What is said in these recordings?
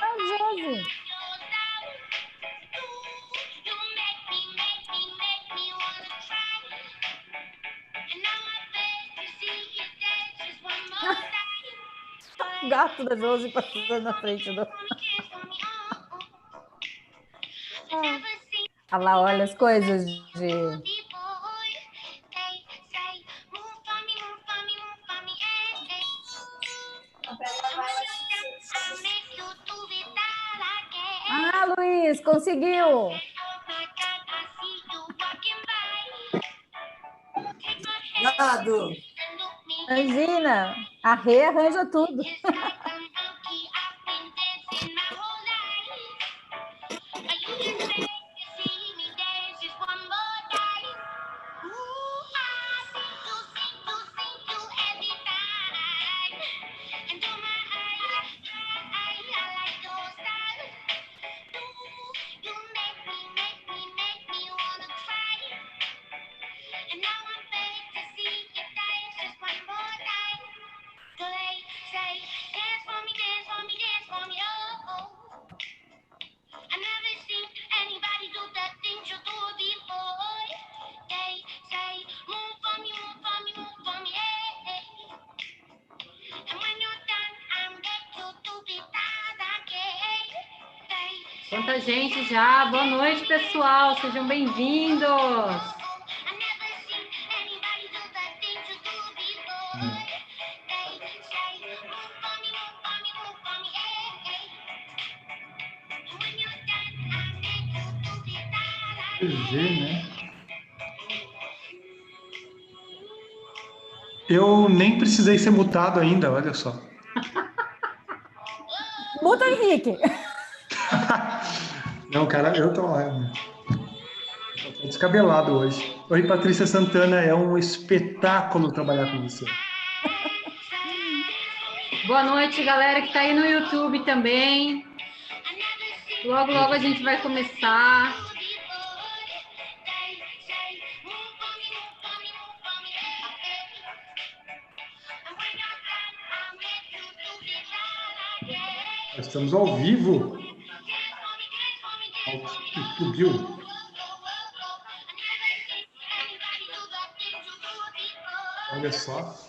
Ah, Josi. O gato da Josi passando na frente do... Ah lá, olha as coisas de... Ah, Luiz, conseguiu! Dado. Imagina, a Rê arranja tudo. Quanta gente já! Boa noite, pessoal! Sejam bem-vindos! Né? Eu nem precisei ser mutado ainda, olha só. Muta, Henrique! Não, cara, eu tô descabelado hoje. Oi, Patrícia Santana, é um espetáculo trabalhar com você. Boa noite, galera que está aí no YouTube também. Logo, logo a gente vai começar. Nós estamos ao vivo. Subiu. Olha só.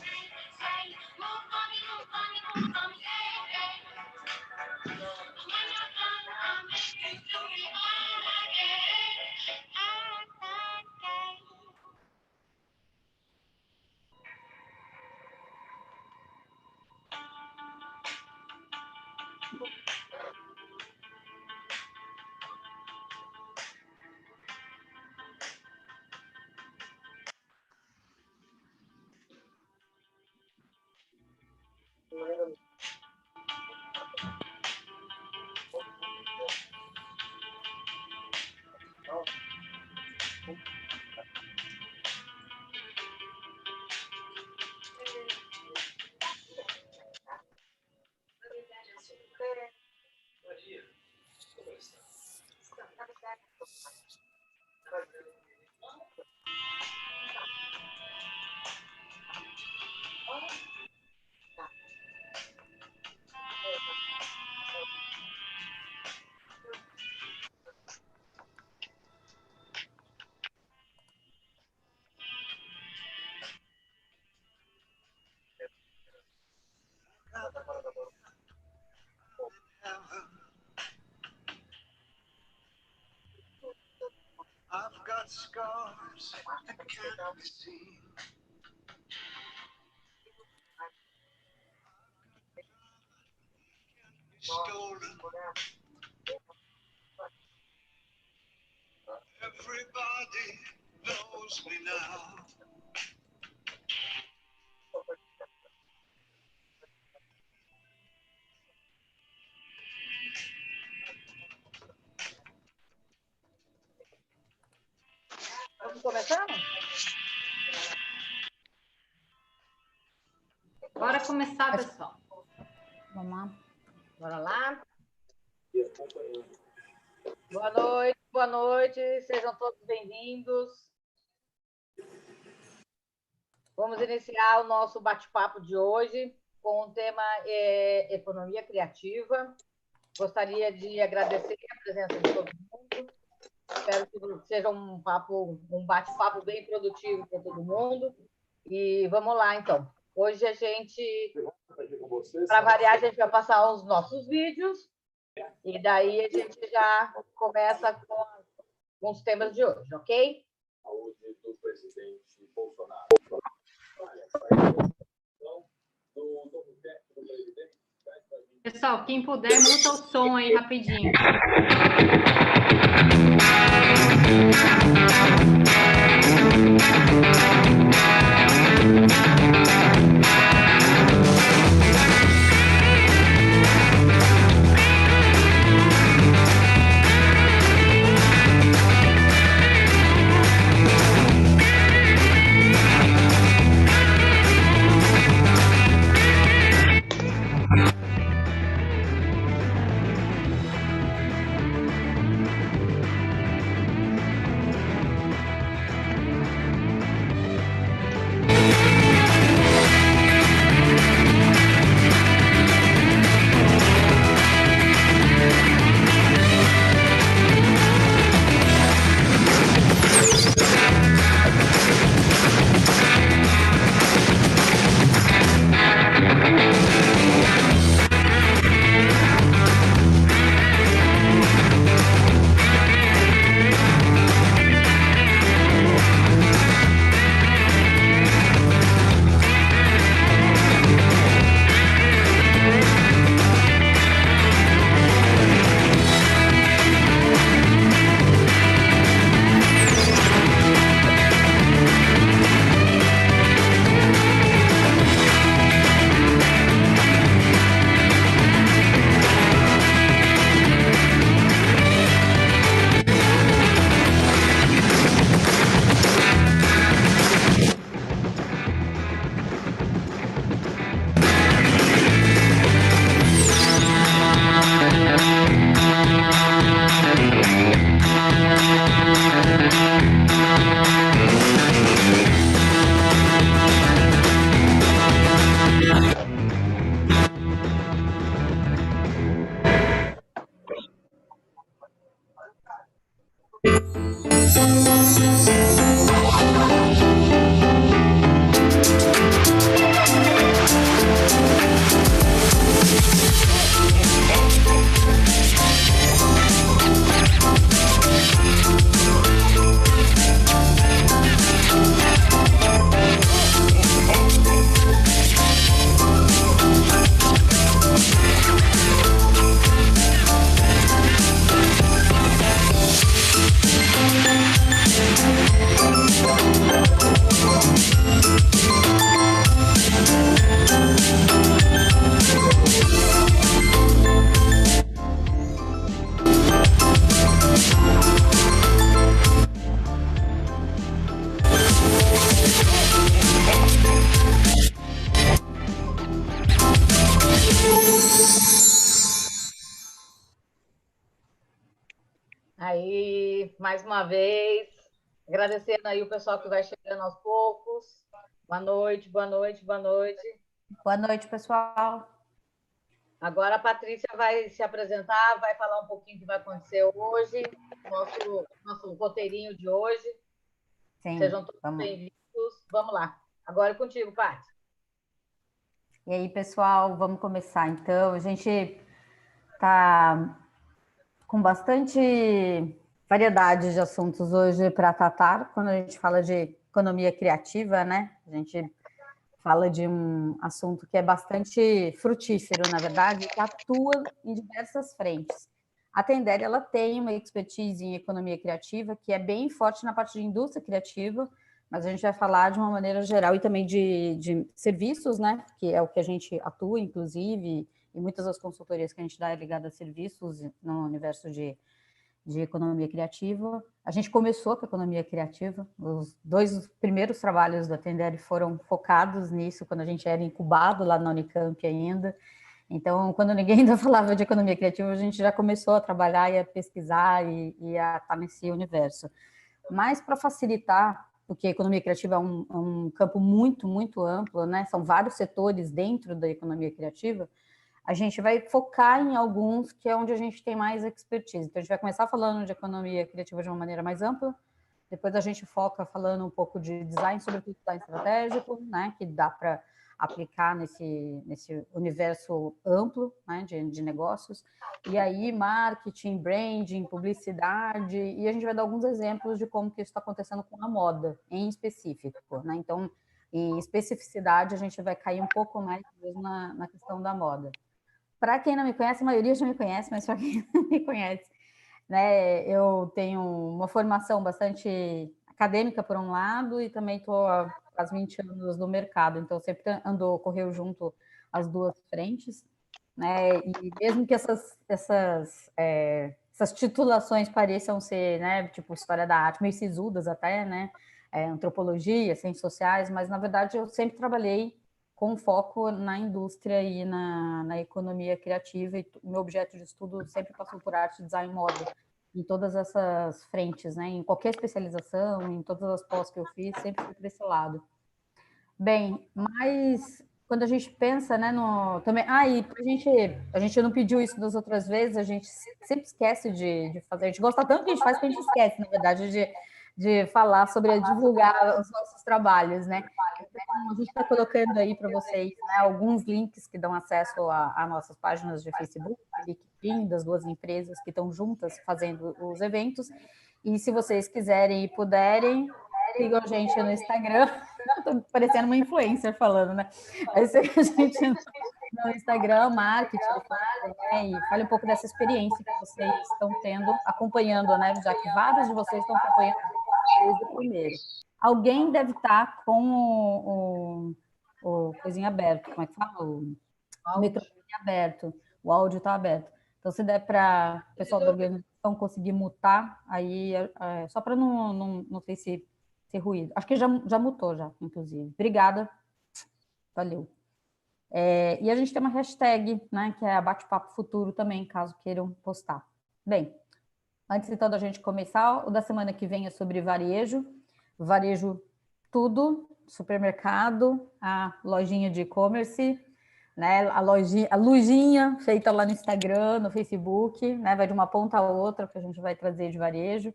I've got scars that can't be seen. Stolen. Everybody knows me now. Vamos começar? Bora começar, pessoal. Vamos lá. Bora lá. Boa noite, sejam todos bem-vindos. Vamos iniciar o nosso bate-papo de hoje com o tema economia criativa. Gostaria de agradecer a presença de todo mundo. Espero que seja um bate-papo bem produtivo para todo mundo. E vamos lá, então. Hoje a gente, para variar, a gente vai passar os nossos vídeos e daí a gente já começa com os temas de hoje, ok? Saúde do presidente Bolsonaro. Pessoal, quem puder, muta o som aí rapidinho. Aí, mais uma vez, agradecendo aí o pessoal que vai chegando aos poucos. Boa noite, boa noite, boa noite. Boa noite, pessoal. Agora a Patrícia vai se apresentar, vai falar um pouquinho do que vai acontecer hoje, nosso roteirinho de hoje. Sim, Sejam todos bem-vindos. Vamos lá. Agora é contigo, Paty. E aí, pessoal, vamos começar então. A gente está com bastante variedade de assuntos hoje para tratar. Quando a gente fala de economia criativa, né? A gente fala de um assunto que é bastante frutífero, na verdade, que atua em diversas frentes. A Tendere, ela tem uma expertise em economia criativa que é bem forte na parte de indústria criativa, mas a gente vai falar de uma maneira geral e também de serviços, né? Que é o que a gente atua, inclusive, e muitas das consultorias que a gente dá é ligada a serviços no universo de economia criativa. A gente começou com a economia criativa, os 2 primeiros trabalhos da Tendere foram focados nisso, quando a gente era incubado lá na Unicamp ainda. Então, quando ninguém ainda falava de economia criativa, a gente já começou a trabalhar e a pesquisar e a estar nesse universo. Mas, para facilitar porque a economia criativa é um campo muito, muito amplo, né? São vários setores dentro da economia criativa. A gente vai focar em alguns que é onde a gente tem mais expertise. Então, a gente vai começar falando de economia criativa de uma maneira mais ampla, depois a gente foca falando um pouco de design, sobretudo design estratégico, né, que dá para aplicar nesse universo amplo, né, de negócios. E aí, marketing, branding, publicidade, e a gente vai dar alguns exemplos de como que isso está acontecendo com a moda, em específico, né? Então, em especificidade, a gente vai cair um pouco mais mesmo na questão da moda. Para quem não me conhece, a maioria já me conhece, mas para quem não me conhece, né, eu tenho uma formação bastante acadêmica, por um lado, e também estou há quase 20 anos no mercado, então sempre correu junto as duas frentes, né, e mesmo que essas titulações pareçam ser, né, tipo história da arte, meio sisudas até, né, antropologia, ciências sociais, mas na verdade eu sempre trabalhei com foco na indústria e na economia criativa, e meu objeto de estudo sempre passou por arte, design e moda, em todas essas frentes, né? Em qualquer especialização, em todas as pós que eu fiz, sempre fui para esse lado. Bem, mas quando a gente pensa, né, também... e a gente não pediu isso das outras vezes, a gente sempre esquece de fazer, a gente gosta tanto que a gente faz que a gente esquece, na verdade, de falar sobre divulgar os nossos trabalhos, né? Então, a gente está colocando aí para vocês, né, alguns links que dão acesso a nossas páginas de Facebook, LinkedIn, das duas empresas que estão juntas fazendo os eventos. E se vocês quiserem e puderem, sigam a gente no Instagram. Estou parecendo uma influencer falando, né? Aí siga a gente no Instagram, marketing, né? E fale um pouco dessa experiência que vocês estão tendo, acompanhando, né? Já que vários de vocês estão acompanhando desde o primeiro. Alguém deve estar com o coisinha aberto, como é que fala? O microfone aberto, o áudio está aberto. Então, se der para o pessoal da organização conseguir mutar, aí só para não ter esse ruído. Acho que já mutou, já, inclusive. Obrigada. Valeu. E a gente tem uma hashtag, né, que é a Bate-Papo Futuro também, caso queiram postar. Bem, antes então da gente começar, o da semana que vem é sobre varejo tudo, supermercado, a lojinha de e-commerce, né, a lojinha feita lá no Instagram, no Facebook, né, vai de uma ponta a outra que a gente vai trazer de varejo.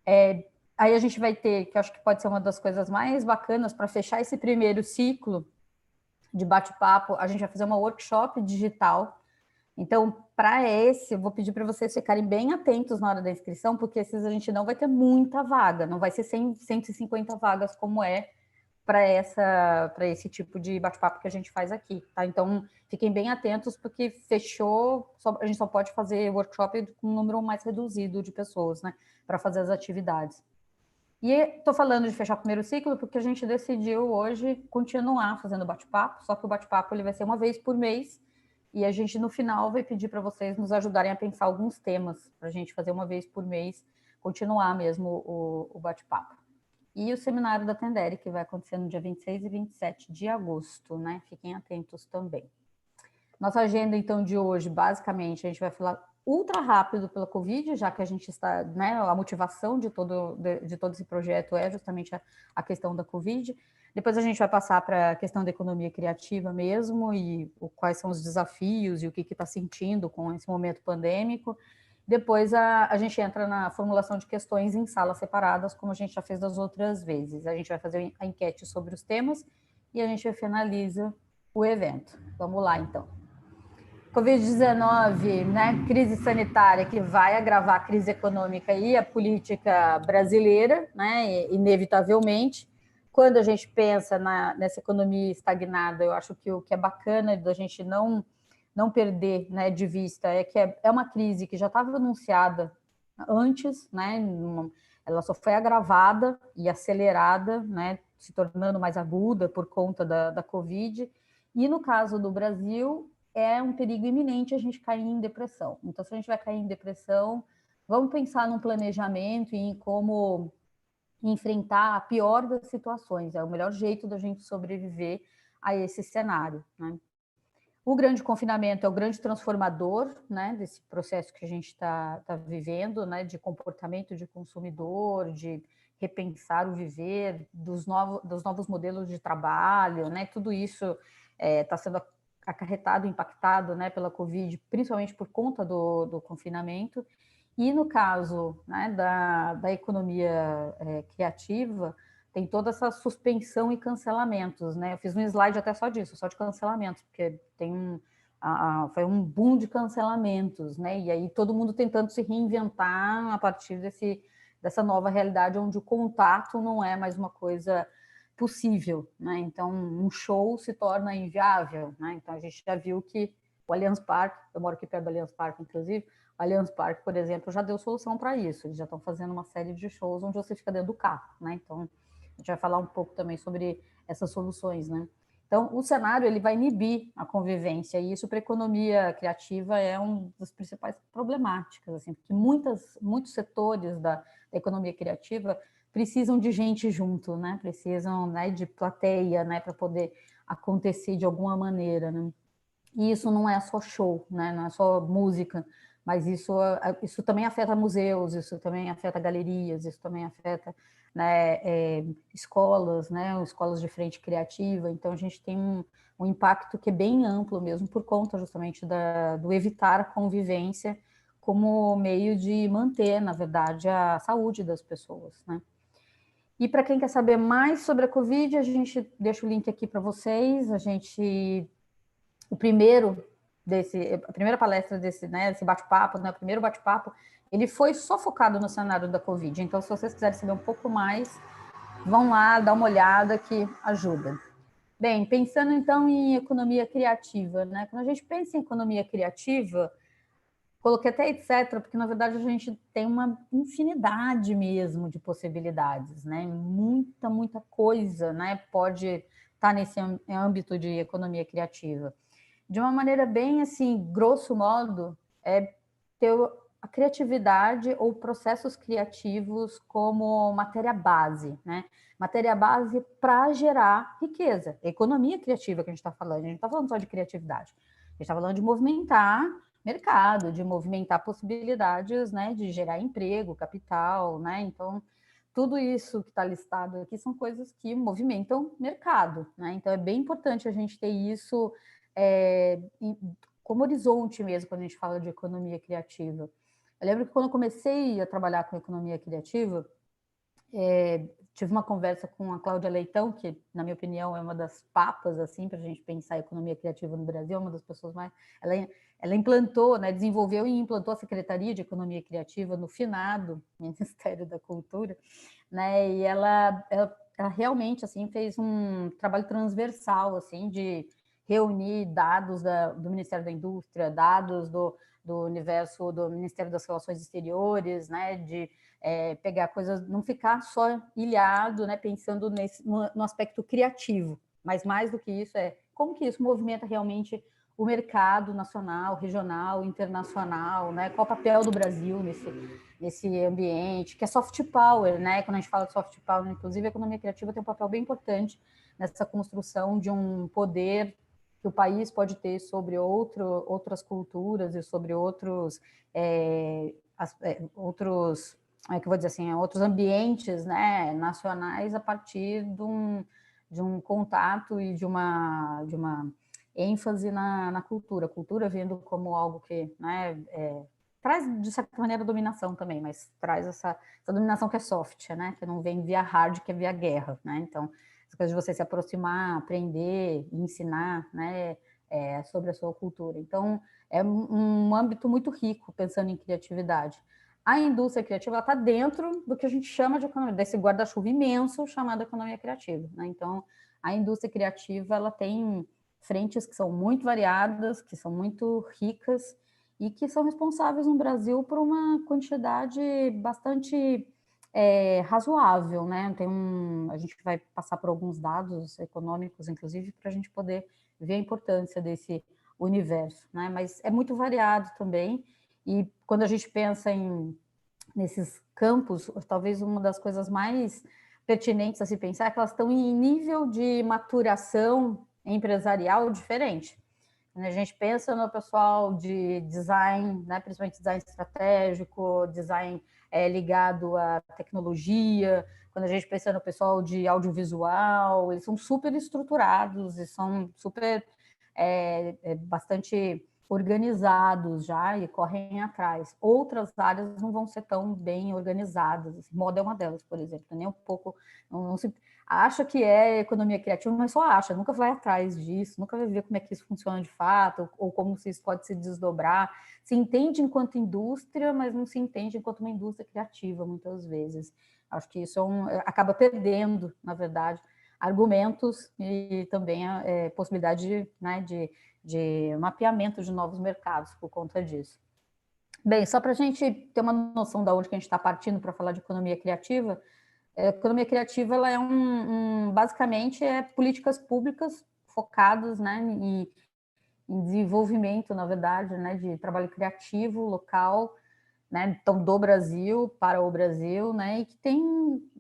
Aí a gente vai ter, que eu acho que pode ser uma das coisas mais bacanas para fechar esse primeiro ciclo de bate-papo, a gente vai fazer uma workshop digital. Então, para esse, eu vou pedir para vocês ficarem bem atentos na hora da inscrição, porque a gente não vai ter muita vaga, não vai ser 150 vagas como é para esse tipo de bate-papo que a gente faz aqui, tá? Então, fiquem bem atentos, porque fechou, a gente só pode fazer workshop com um número mais reduzido de pessoas, né, para fazer as atividades. E estou falando de fechar o primeiro ciclo porque a gente decidiu hoje continuar fazendo bate-papo, só que o bate-papo ele vai ser uma vez por mês, e a gente no final vai pedir para vocês nos ajudarem a pensar alguns temas para a gente fazer uma vez por mês, continuar mesmo o bate-papo. E o seminário da Tendere, que vai acontecer no dia 26 e 27 de agosto, né? Fiquem atentos também. Nossa agenda, então, de hoje, basicamente, a gente vai falar ultra rápido pela Covid, já que a gente está, né, a motivação de todo esse projeto é justamente a questão da Covid. Depois a gente vai passar para a questão da economia criativa mesmo, e quais são os desafios e o que está sentindo com esse momento pandêmico. Depois a gente entra na formulação de questões em salas separadas, como a gente já fez das outras vezes. A gente vai fazer a enquete sobre os temas e a gente finaliza o evento. Vamos lá, então. Covid-19, né, crise sanitária que vai agravar a crise econômica e a política brasileira, né, inevitavelmente. Quando a gente pensa nessa economia estagnada, eu acho que o que é bacana da gente não perder, né, de vista é que é uma crise que já estava anunciada antes, né, ela só foi agravada e acelerada, né, se tornando mais aguda por conta da Covid. E no caso do Brasil, é um perigo iminente a gente cair em depressão. Então, se a gente vai cair em depressão, vamos pensar num planejamento e em como enfrentar a pior das situações. É o melhor jeito da gente sobreviver a esse cenário, né? O grande confinamento é o grande transformador, né, desse processo que a gente está vivendo, né, de comportamento de consumidor, de repensar o viver, dos novos modelos de trabalho, né? Tudo isso está sendo acarretado, impactado, né, pela Covid, principalmente por conta do confinamento. E no caso, né, da economia criativa, tem toda essa suspensão e cancelamentos, né? Eu fiz um slide até só disso, só de cancelamentos, porque foi um boom de cancelamentos, né? E aí todo mundo tentando se reinventar a partir dessa nova realidade onde o contato não é mais uma coisa possível, né? Então um show se torna inviável, né? Então a gente já viu que o Allianz Parque, eu moro aqui perto do Allianz Parque, inclusive, o Allianz Parque, por exemplo, já deu solução para isso. Eles já estão fazendo uma série de shows onde você fica dentro do carro, né? Então a gente vai falar um pouco também sobre essas soluções, né? Então, o cenário ele vai inibir a convivência, e isso para a economia criativa é uma das principais problemáticas, assim, porque muitos setores da economia criativa precisam de gente junto, né? Precisam, né, de plateia, né, para poder acontecer de alguma maneira, né? E isso não é só show, né? Não é só música, mas isso também afeta museus, isso também afeta galerias, isso também afeta, né, escolas, né, escolas de frente criativa. Então a gente tem um impacto que é bem amplo mesmo, por conta justamente do evitar a convivência como meio de manter, na verdade, a saúde das pessoas, né? E para quem quer saber mais sobre a Covid, a gente deixa o link aqui para vocês. A primeira palestra desse, né, esse bate-papo, né, o primeiro bate-papo, ele foi só focado no cenário da Covid. Então, se vocês quiserem saber um pouco mais, vão lá, dá uma olhada que ajuda. Bem, pensando então em economia criativa, né? Quando a gente pensa em economia criativa, coloquei até etc, porque na verdade a gente tem uma infinidade mesmo de possibilidades, né? Muita coisa, né, pode estar nesse âmbito de economia criativa. De uma maneira bem assim, grosso modo, é ter a criatividade ou processos criativos como matéria base, né? Matéria base para gerar riqueza. Economia criativa que a gente está falando, a gente não está falando só de criatividade, a gente está falando de movimentar mercado, de movimentar possibilidades, né, de gerar emprego, capital, né? Então, tudo isso que está listado aqui são coisas que movimentam mercado, né? Então, é bem importante a gente ter isso como horizonte mesmo, quando a gente fala de economia criativa. Eu lembro que quando eu comecei a trabalhar com economia criativa, tive uma conversa com a Cláudia Leitão, que, na minha opinião, é uma das papas, assim, para a gente pensar a economia criativa no Brasil, é uma das pessoas mais... Ela implantou, né, desenvolveu e implantou a Secretaria de Economia Criativa no finado Ministério da Cultura, né, e ela realmente, assim, fez um trabalho transversal, assim, de reunir dados do Ministério da Indústria, dados do universo do Ministério das Relações Exteriores, né, de pegar coisas, não ficar só ilhado, né, pensando no aspecto criativo, mas mais do que isso como que isso movimenta realmente o mercado nacional, regional, internacional, né, qual o papel do Brasil nesse ambiente, que é soft power, né, quando a gente fala de soft power, inclusive a economia criativa tem um papel bem importante nessa construção de um poder que o país pode ter sobre outras culturas e sobre outros como é que eu vou dizer assim, outros ambientes, né, nacionais, a partir de um contato e de uma ênfase na cultura. A cultura vindo como algo que, né, traz, de certa maneira, dominação também, mas traz essa dominação que é soft, né, que não vem via hard, que é via guerra, né, então, essa coisa de você se aproximar, aprender, ensinar, né, sobre a sua cultura. Então, é um âmbito muito rico, pensando em criatividade. A indústria criativa está dentro do que a gente chama de economia, desse guarda-chuva imenso chamado economia criativa, né? Então, a indústria criativa ela tem frentes que são muito variadas, que são muito ricas e que são responsáveis no Brasil por uma quantidade bastante razoável, né? A gente vai passar por alguns dados econômicos, inclusive, para a gente poder ver a importância desse universo, né? Mas é muito variado também. E quando a gente pensa nesses campos, talvez uma das coisas mais pertinentes a se pensar é que elas estão em nível de maturação empresarial diferente. A gente pensa no pessoal de design, né, principalmente design estratégico, design ligado à tecnologia, quando a gente pensa no pessoal de audiovisual, eles são super estruturados e são super bastante organizados já e correm atrás. Outras áreas não vão ser tão bem organizadas. Assim, moda é uma delas, por exemplo, nem um pouco. Não se acha que é economia criativa, mas só acha, nunca vai atrás disso, nunca vai ver como é que isso funciona de fato, ou como isso pode se desdobrar. Se entende enquanto indústria, mas não se entende enquanto uma indústria criativa, muitas vezes. Acho que isso acaba perdendo, na verdade, argumentos e também a possibilidade de mapeamento de novos mercados por conta disso. Bem, só para a gente ter uma noção de onde que a gente está partindo para falar de economia criativa, a economia criativa ela basicamente políticas públicas focadas, né, em desenvolvimento, na verdade, né, de trabalho criativo local, né, então do Brasil para o Brasil, né, e que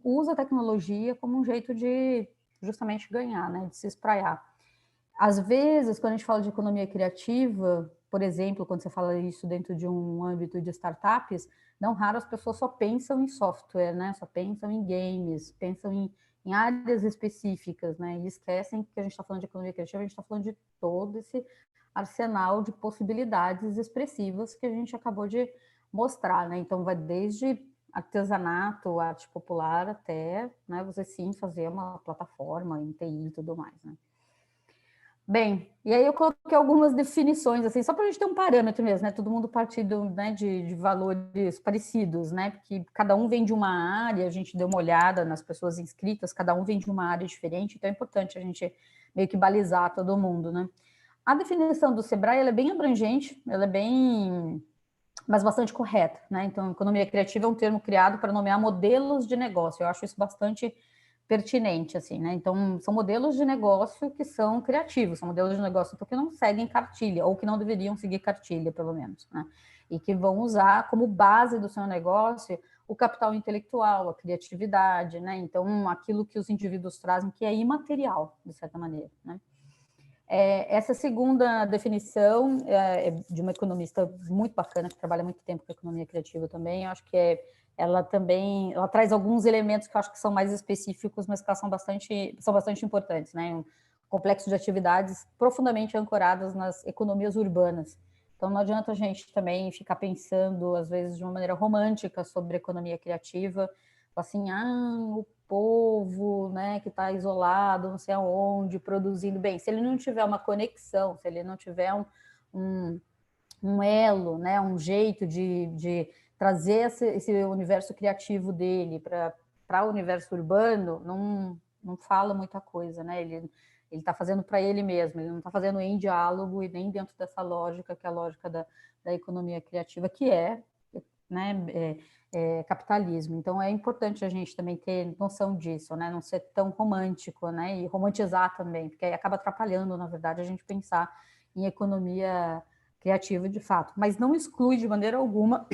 usa a tecnologia como um jeito de justamente ganhar, né, de se espraiar. Às vezes, quando a gente fala de economia criativa, por exemplo, quando você fala isso dentro de um âmbito de startups, não raro as pessoas só pensam em software, né? Só pensam em games, pensam em áreas específicas, né? E esquecem que a gente está falando de economia criativa, a gente está falando de todo esse arsenal de possibilidades expressivas que a gente acabou de mostrar, né? Então, vai desde artesanato, arte popular, até, né, você sim fazer uma plataforma em TI e tudo mais, né? Bem, e aí eu coloquei algumas definições, assim, só para a gente ter um parâmetro mesmo, né? Todo mundo partindo, né, de valores parecidos, né? Porque cada um vem de uma área, a gente deu uma olhada nas pessoas inscritas, cada um vem de uma área diferente, então é importante a gente meio que balizar todo mundo, né? A definição do Sebrae, ela é bem abrangente, ela é bem, mas bastante correta, né? Então, economia criativa é um termo criado para nomear modelos de negócio, eu acho isso bastante pertinente, assim, né? Então, são modelos de negócio que são criativos, são modelos de negócio que não seguem cartilha, ou que não deveriam seguir cartilha, pelo menos, né? E que vão usar como base do seu negócio o capital intelectual, a criatividade, né? Então, aquilo que os indivíduos trazem que é imaterial, de certa maneira, né? Essa segunda definição é de uma economista muito bacana, que trabalha muito tempo com economia criativa também, eu acho que ela traz alguns elementos que eu acho que são mais específicos, mas que são bastante importantes, né? Um complexo de atividades profundamente ancoradas nas economias urbanas. Então, não adianta a gente também ficar pensando, às vezes, de uma maneira romântica sobre economia criativa, assim, o povo, né, que está isolado, não sei aonde, produzindo bem. Se ele não tiver uma conexão, se ele não tiver um elo, né, um jeito de trazer esse universo criativo dele para o universo urbano, não fala muita coisa, né? Ele está fazendo para ele mesmo, ele não está fazendo em diálogo e nem dentro dessa lógica, que é a lógica da economia criativa, que né, capitalismo. Então, é importante a gente também ter noção disso, né? Não ser tão romântico, né? E romantizar também, porque aí acaba atrapalhando, na verdade, a gente pensar em economia criativa de fato. Mas não exclui de maneira alguma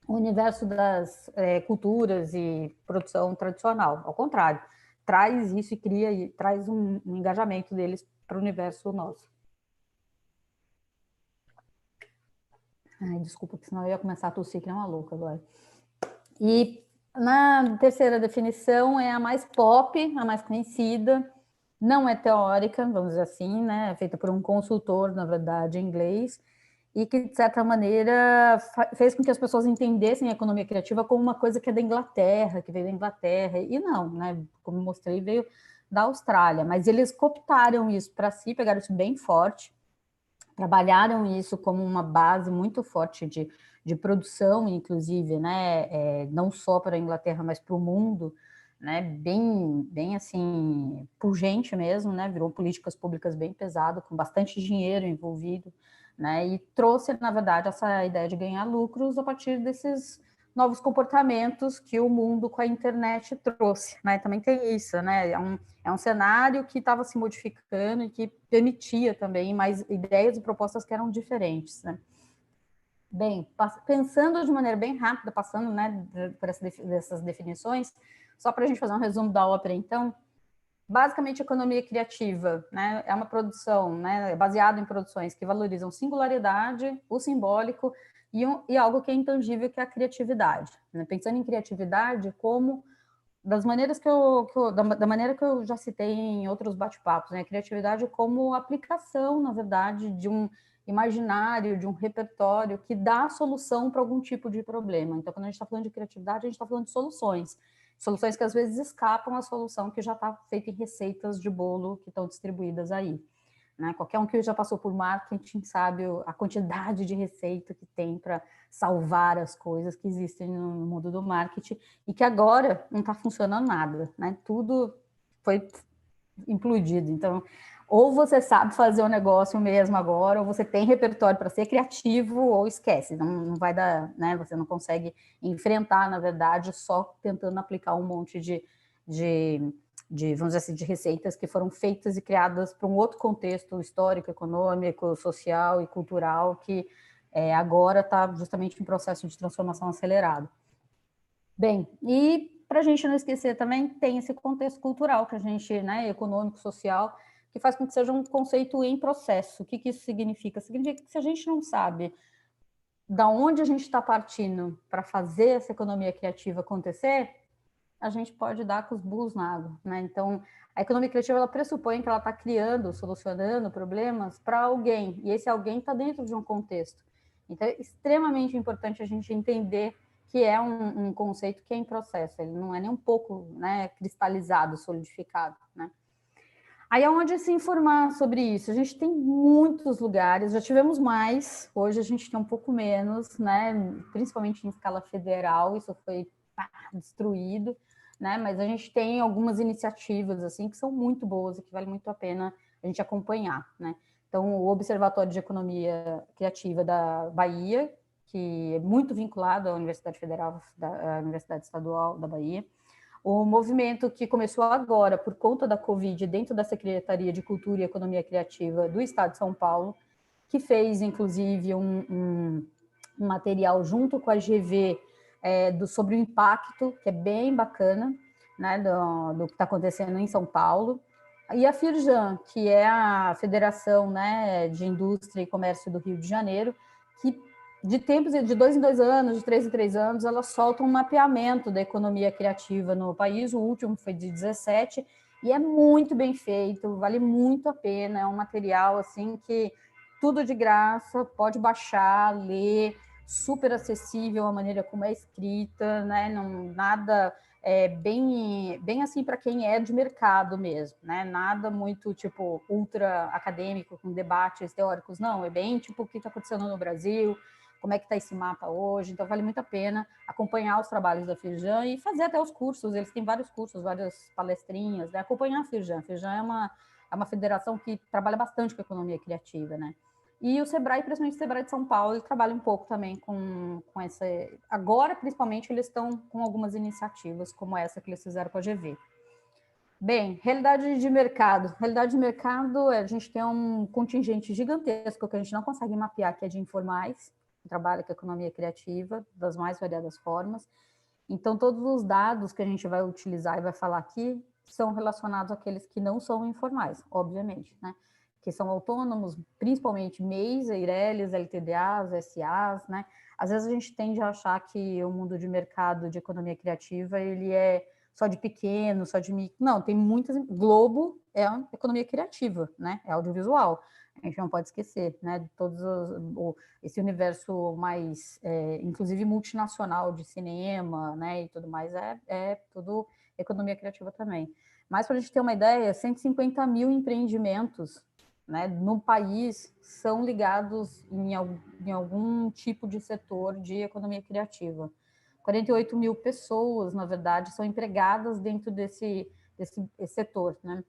o universo das culturas e produção tradicional. Ao contrário, traz isso e traz um engajamento deles para o universo nosso. Ai, desculpa, porque senão eu ia começar a tossir que nem uma louca agora. E na terceira definição é a mais pop, a mais conhecida, não é teórica, vamos dizer assim, né? É feita por um consultor, na verdade, em inglês, e que, de certa maneira, fez com que as pessoas entendessem a economia criativa como uma coisa que é da Inglaterra, que veio da Inglaterra, e não, né? Como mostrei, veio da Austrália, mas eles cooptaram isso para si, pegaram isso bem forte, trabalharam isso como uma base muito forte de produção, inclusive, né? Não só para a Inglaterra, mas para o mundo, né? Bem assim, pungente mesmo, né? Virou políticas públicas bem pesado, com bastante dinheiro envolvido, né? E trouxe, na verdade, essa ideia de ganhar lucros a partir desses novos comportamentos que o mundo com a internet trouxe, né? Também tem isso, né? É um cenário que estava se modificando e que permitia também mais ideias e propostas que eram diferentes, né? Bem, pensando de maneira bem rápida, passando, né, por essas definições, só para a gente fazer um resumo da ópera, então, basicamente, economia criativa, né? É uma produção, né, baseada em produções que valorizam singularidade, o simbólico e algo que é intangível, que é a criatividade, né? Pensando em criatividade como da maneira que eu já citei em outros bate-papos, né? A criatividade como aplicação, na verdade, de um imaginário, de um repertório que dá solução para algum tipo de problema. Então, quando a gente está falando de criatividade, a gente está falando de soluções. Soluções que às vezes escapam à solução que já está feita em receitas de bolo que estão distribuídas aí. Né? Qualquer um que já passou por marketing sabe a quantidade de receita que tem para salvar as coisas que existem no mundo do marketing e que agora não está funcionando nada, né? Tudo foi implodido. Então, ou você sabe fazer o negócio mesmo agora, ou você tem repertório para ser criativo, ou esquece, não vai dar, né? Você não consegue enfrentar, na verdade, só tentando aplicar um monte vamos dizer assim, de receitas que foram feitas e criadas para um outro contexto histórico, econômico, social e cultural, que agora está justamente em processo de transformação acelerado. Bem, e para a gente não esquecer também, tem esse contexto cultural que a gente, né, econômico, social, que faz com que seja um conceito em processo. O que isso significa? Significa que se a gente não sabe da onde a gente está partindo para fazer essa economia criativa acontecer, a gente pode dar com os burros na água, né? Então, a economia criativa, ela pressupõe que ela está criando, solucionando problemas para alguém, e esse alguém está dentro de um contexto. Então, é extremamente importante a gente entender que é um conceito que é em processo, ele não é nem um pouco, né, cristalizado, solidificado, né? Aí é onde se informar sobre isso. A gente tem muitos lugares, já tivemos mais, hoje a gente tem um pouco menos, né? Principalmente em escala federal, isso foi destruído, né? Mas a gente tem algumas iniciativas assim que são muito boas e que vale muito a pena a gente acompanhar, né? Então, o Observatório de Economia Criativa da Bahia, que é muito vinculado à Universidade Federal, à Universidade Estadual da Bahia. O movimento que começou agora, por conta da Covid, dentro da Secretaria de Cultura e Economia Criativa do Estado de São Paulo, que fez, inclusive, um material junto com a GV sobre o impacto, que é bem bacana, né, do que está acontecendo em São Paulo. E a Firjan, que é a Federação, né, de Indústria e Comércio do Rio de Janeiro, que de 2 em 2 anos, de 3 em 3 anos, ela solta um mapeamento da economia criativa no país. O último foi de 17 e é muito bem feito, vale muito a pena. É um material assim que tudo de graça, pode baixar, ler, super acessível a maneira como é escrita, né? Não, nada bem assim para quem é de mercado mesmo, né? Nada muito tipo ultra acadêmico com debates teóricos, não. É bem tipo o que está acontecendo no Brasil, como é que está esse mapa hoje. Então vale muito a pena acompanhar os trabalhos da Firjan e fazer até os cursos. Eles têm vários cursos, várias palestrinhas, né? Acompanhar a Firjan. A Firjan é uma federação que trabalha bastante com economia criativa, né? E o Sebrae, principalmente o Sebrae de São Paulo, ele trabalha um pouco também com essa... Agora, principalmente, eles estão com algumas iniciativas como essa que eles fizeram com a GV. Bem, realidade de mercado. Realidade de mercado, a gente tem um contingente gigantesco que a gente não consegue mapear, que é de informais, que trabalha com a economia criativa, das mais variadas formas. Então, todos os dados que a gente vai utilizar e vai falar aqui são relacionados àqueles que não são informais, obviamente, né? Que são autônomos, principalmente MEIs, EIRELIs, LTDAs, SAs, né? Às vezes a gente tende a achar que o mundo de mercado de economia criativa, ele é só de pequeno, só de micro. Não, tem muitas... Globo é uma economia criativa, né? É audiovisual. A gente não pode esquecer, né? De todos esse universo mais, inclusive multinacional de cinema, né? E tudo mais, é tudo economia criativa também. Mas para a gente ter uma ideia, 150 mil empreendimentos, né, no país são ligados em algum tipo de setor de economia criativa. 48 mil pessoas, na verdade, são empregadas dentro desse setor, né?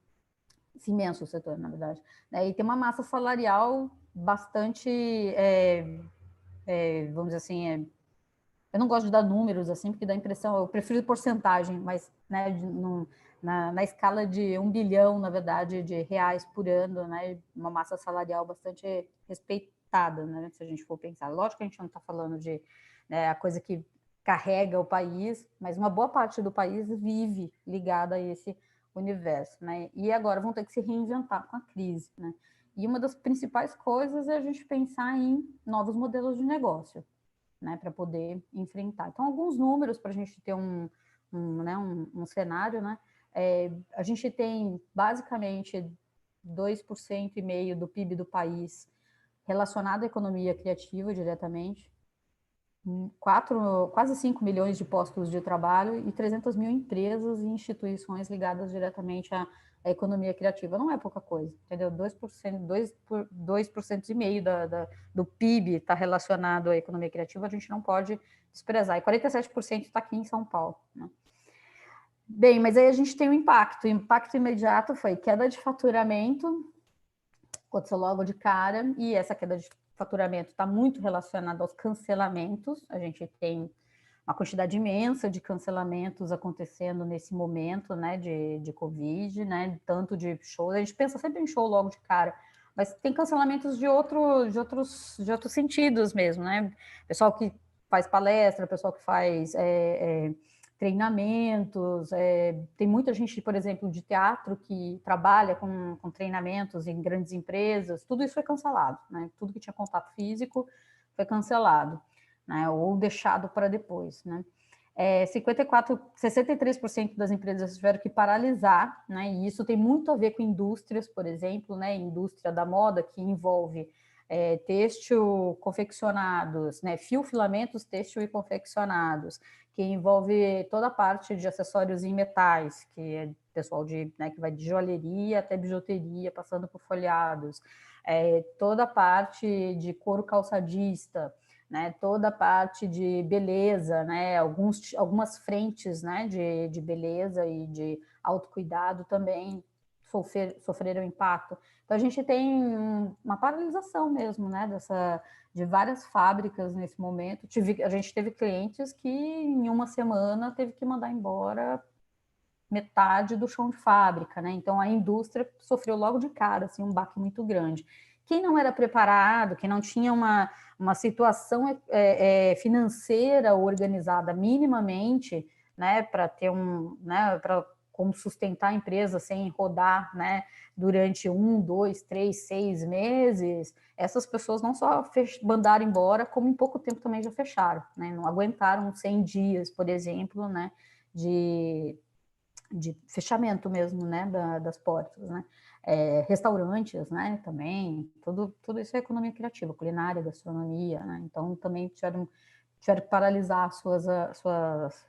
Esse imenso setor, na verdade. E tem uma massa salarial bastante, vamos dizer assim, eu não gosto de dar números, assim, porque dá a impressão, eu prefiro porcentagem, mas, né, na escala de 1 bilhão, na verdade, de reais por ano, né, uma massa salarial bastante respeitada, né, se a gente for pensar. Lógico que a gente não está falando de a coisa que carrega o país, mas uma boa parte do país vive ligada a esse universo, né? E agora vão ter que se reinventar com a crise, né? E uma das principais coisas é a gente pensar em novos modelos de negócio, né, para poder enfrentar. Então, alguns números para a gente ter um cenário, né? A gente tem basicamente 2,5% do PIB do país relacionado à economia criativa diretamente, quase 5 milhões de postos de trabalho e 300 mil empresas e instituições ligadas diretamente à economia criativa. Não é pouca coisa, entendeu? 2% e meio do PIB está relacionado à economia criativa, a gente não pode desprezar. E 47% está aqui em São Paulo, né? Bem, mas aí a gente tem um impacto. O impacto imediato foi queda de faturamento, aconteceu logo de cara, e essa queda de faturamento está muito relacionada aos cancelamentos. A gente tem uma quantidade imensa de cancelamentos acontecendo nesse momento, né, de Covid, né, tanto de shows. A gente pensa sempre em show logo de cara, mas tem cancelamentos de outros sentidos mesmo, né? Pessoal que faz palestra, pessoal que faz treinamentos, tem muita gente, por exemplo, de teatro que trabalha com treinamentos em grandes empresas, tudo isso foi cancelado, né? Tudo que tinha contato físico foi cancelado, né? Ou deixado para depois, né? 63% das empresas tiveram que paralisar, né? E isso tem muito a ver com indústrias, por exemplo, né? Indústria da moda, que envolve têxtil, confeccionados, né? Filamentos, têxtil e confeccionados, que envolve toda a parte de acessórios em metais, que é pessoal né, que vai de joalheria até bijuteria, passando por folhados, toda a parte de couro calçadista, né, toda a parte de beleza, né, algumas frentes, né, de beleza e de autocuidado também sofreram impacto. Então, a gente tem uma paralisação mesmo, né, de várias fábricas nesse momento. A gente teve clientes que, em uma semana, teve que mandar embora metade do chão de fábrica, né? Então, a indústria sofreu logo de cara, assim, um baque muito grande. Quem não era preparado, quem não tinha uma situação financeira organizada minimamente, né, para ter para como sustentar a empresa sem rodar, né, durante 1, 2, 3, 6 meses, essas pessoas não só mandaram embora, como em pouco tempo também já fecharam, né? Não aguentaram 100 dias, por exemplo, né, de fechamento mesmo, né, das portas, né? Restaurantes, né, também, tudo isso é economia criativa, culinária, gastronomia, né? Então também tiveram que paralisar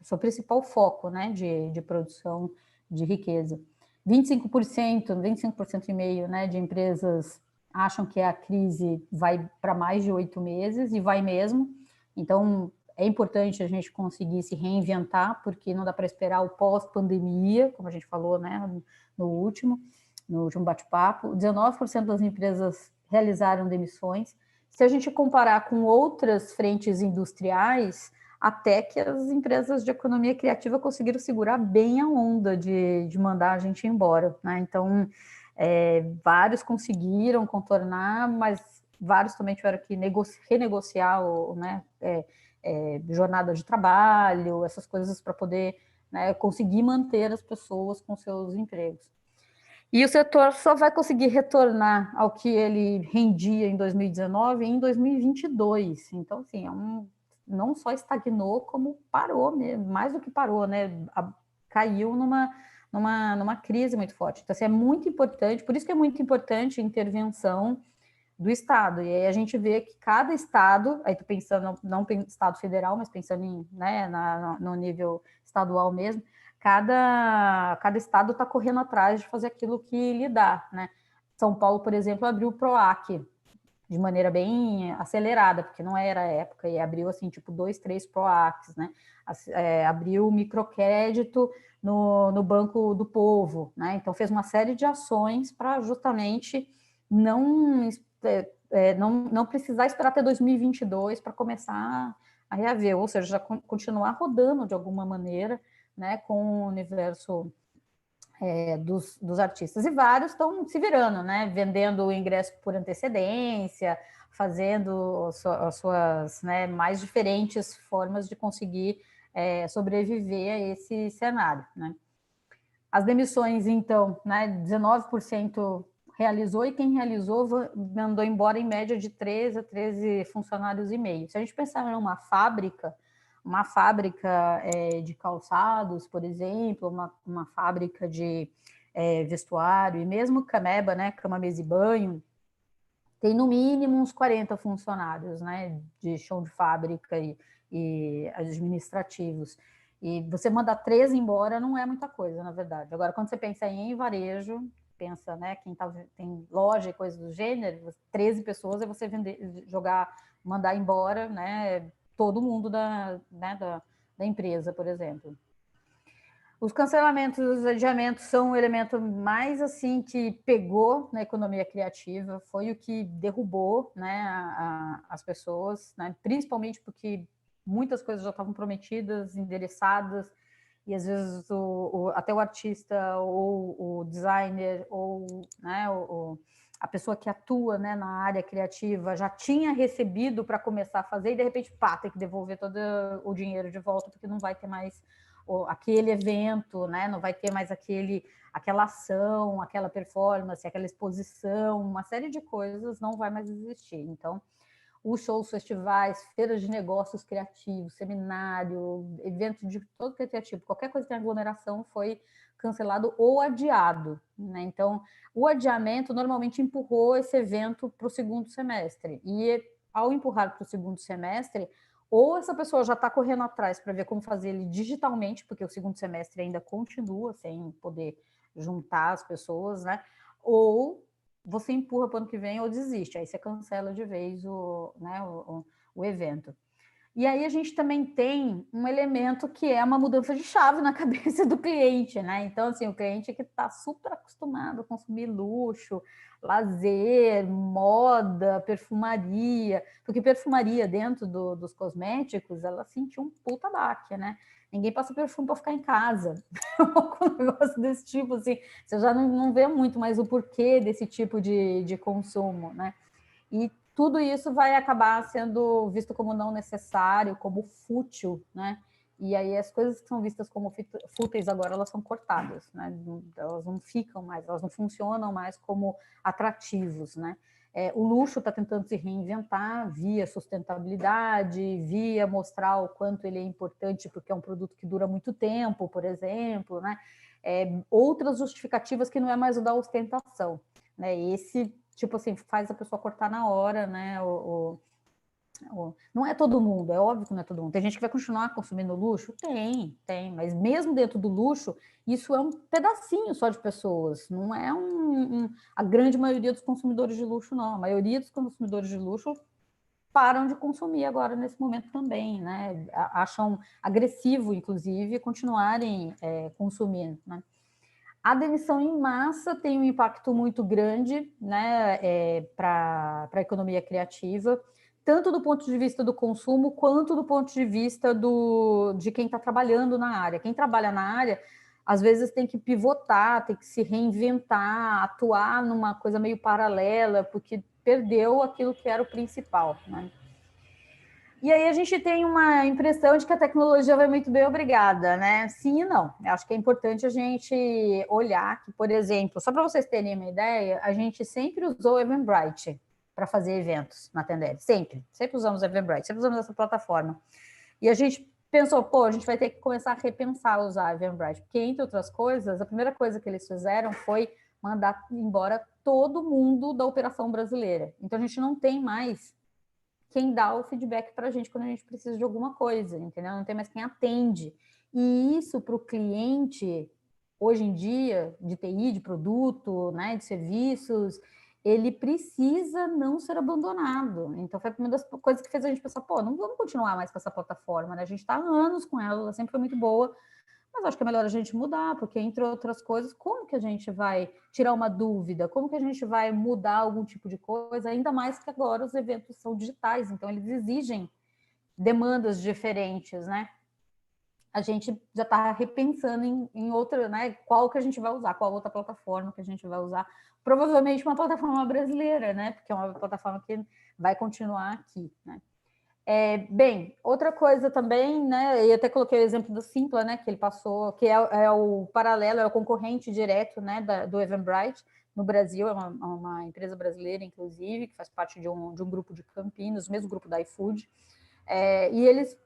seu principal foco, né, de produção de riqueza. 25% e meio, né, de empresas acham que a crise vai para mais de 8 meses, e vai mesmo. Então, é importante a gente conseguir se reinventar, porque não dá para esperar o pós-pandemia, como a gente falou, né, no último bate-papo. 19% das empresas realizaram demissões. Se a gente comparar com outras frentes industriais, até que as empresas de economia criativa conseguiram segurar bem a onda de mandar a gente embora, né? Então, vários conseguiram contornar, mas vários também tiveram que renegociar né, jornada de trabalho, essas coisas para poder, né, conseguir manter as pessoas com seus empregos. E o setor só vai conseguir retornar ao que ele rendia em 2019 e em 2022. Então, assim, não só estagnou, como parou mesmo, mais do que parou, né? Caiu numa crise muito forte. Então, assim, é muito importante, por isso que é muito importante a intervenção do Estado. E aí a gente vê que cada Estado, aí tô pensando, não Estado federal, mas pensando né, no nível estadual mesmo, cada Estado está correndo atrás de fazer aquilo que lhe dá, né? São Paulo, por exemplo, abriu o PROAC de maneira bem acelerada, porque não era a época, e abriu assim, tipo 2, 3 PROACs, né? Abriu o microcrédito no Banco do Povo, né? Então fez uma série de ações para justamente não precisar esperar até 2022 para começar a reaver, ou seja, já continuar rodando de alguma maneira, né, com o universo dos artistas. E vários estão se virando, né, vendendo o ingresso por antecedência, fazendo as suas, né, mais diferentes formas de conseguir sobreviver a esse cenário, né. As demissões, então, né, 19% realizou, e quem realizou mandou embora em média de 13 a 13 funcionários e meio. Se a gente pensar em uma fábrica de calçados, por exemplo, uma fábrica de vestuário, e mesmo Cameba, né, cama, mesa e banho, tem no mínimo uns 40 funcionários, né, de chão de fábrica e administrativos. E você mandar 13 embora não é muita coisa, na verdade. Agora, quando você pensa em varejo, pensa, né, quem tem loja e coisas do gênero, 13 pessoas é você mandar embora, né, todo mundo da empresa, por exemplo. Os cancelamentos e os adiamentos são um elemento mais assim que pegou na economia criativa, foi o que derrubou, né, as pessoas, né, principalmente porque muitas coisas já estavam prometidas, endereçadas, e às vezes até o artista ou o designer ou, né, a pessoa que atua, né, na área criativa já tinha recebido para começar a fazer, e de repente, pá, tem que devolver todo o dinheiro de volta, porque não vai ter mais aquele evento, né? Não vai ter mais aquela ação, aquela performance, aquela exposição, uma série de coisas não vai mais existir. Então, os shows, festivais, feiras de negócios criativos, seminário, evento de todo que é criativo, qualquer coisa que tem aglomeração foi cancelado ou adiado, né? Então, o adiamento normalmente empurrou esse evento para o segundo semestre, e ao empurrar para o segundo semestre, ou essa pessoa já está correndo atrás para ver como fazer ele digitalmente, porque o segundo semestre ainda continua sem poder juntar as pessoas, né? Ou você empurra para o ano que vem ou desiste, aí você cancela de vez o evento. E aí a gente também tem um elemento que é uma mudança de chave na cabeça do cliente, né? Então, assim, o cliente que está super acostumado a consumir luxo, lazer, moda, perfumaria, porque perfumaria dentro dos cosméticos, ela sentiu um puta baque, né? Ninguém passa perfume para ficar em casa. Um negócio desse tipo, assim, você já não vê muito mais o porquê desse tipo de consumo, né? E tudo isso vai acabar sendo visto como não necessário, como fútil, né? E aí as coisas que são vistas como fúteis agora, elas são cortadas, né? Elas não ficam mais, elas não funcionam mais como atrativos, né? O luxo está tentando se reinventar via sustentabilidade, via mostrar o quanto ele é importante, porque é um produto que dura muito tempo, por exemplo, né? Outras justificativas que não é mais o da ostentação, né? Esse tipo assim, faz a pessoa cortar na hora, né? Não é todo mundo, é óbvio que não é todo mundo. Tem gente que vai continuar consumindo luxo? Tem, mas mesmo dentro do luxo, isso é um pedacinho só de pessoas, não é a grande maioria dos consumidores de luxo, não. A maioria dos consumidores de luxo param de consumir agora nesse momento também, né? Acham agressivo, inclusive, continuarem consumindo, né? A demissão em massa tem um impacto muito grande, né, para a economia criativa, tanto do ponto de vista do consumo, quanto do ponto de vista de quem está trabalhando na área. Quem trabalha na área, às vezes tem que pivotar, tem que se reinventar, atuar numa coisa meio paralela, porque perdeu aquilo que era o principal, né? E aí a gente tem uma impressão de que a tecnologia vai muito bem, obrigada, né? Sim e não. Eu acho que é importante a gente olhar que, por exemplo, só para vocês terem uma ideia, a gente sempre usou o Eventbrite para fazer eventos na Tendere. Sempre usamos o Eventbrite, sempre usamos essa plataforma. E a gente pensou, pô, a gente vai ter que começar a repensar usar o Eventbrite, porque, entre outras coisas, a primeira coisa que eles fizeram foi mandar embora todo mundo da operação brasileira. Então, a gente não tem mais quem dá o feedback para a gente quando a gente precisa de alguma coisa, entendeu? Não tem mais quem atende. E isso para o cliente, hoje em dia, de TI, de produto, né, de serviços, ele precisa não ser abandonado. Então, foi uma das coisas que fez a gente pensar, pô, não vamos continuar mais com essa plataforma, né? A gente está há anos com ela sempre foi muito boa, mas acho que é melhor a gente mudar, porque, entre outras coisas, como que a gente vai tirar uma dúvida? Como que a gente vai mudar algum tipo de coisa? Ainda mais que agora os eventos são digitais, então eles exigem demandas diferentes, né? A gente já está repensando em outra, né? Qual que a gente vai usar, qual outra plataforma que a gente vai usar. Provavelmente uma plataforma brasileira, né? Porque é uma plataforma que vai continuar aqui, né? Bem, outra coisa também, né? Eu até coloquei o exemplo do Simpla, né? Que ele passou, que é o paralelo, é o concorrente direto, né? Do Eventbrite no Brasil, é uma empresa brasileira, inclusive, que faz parte de um grupo de Campinas, o mesmo grupo da iFood. E eles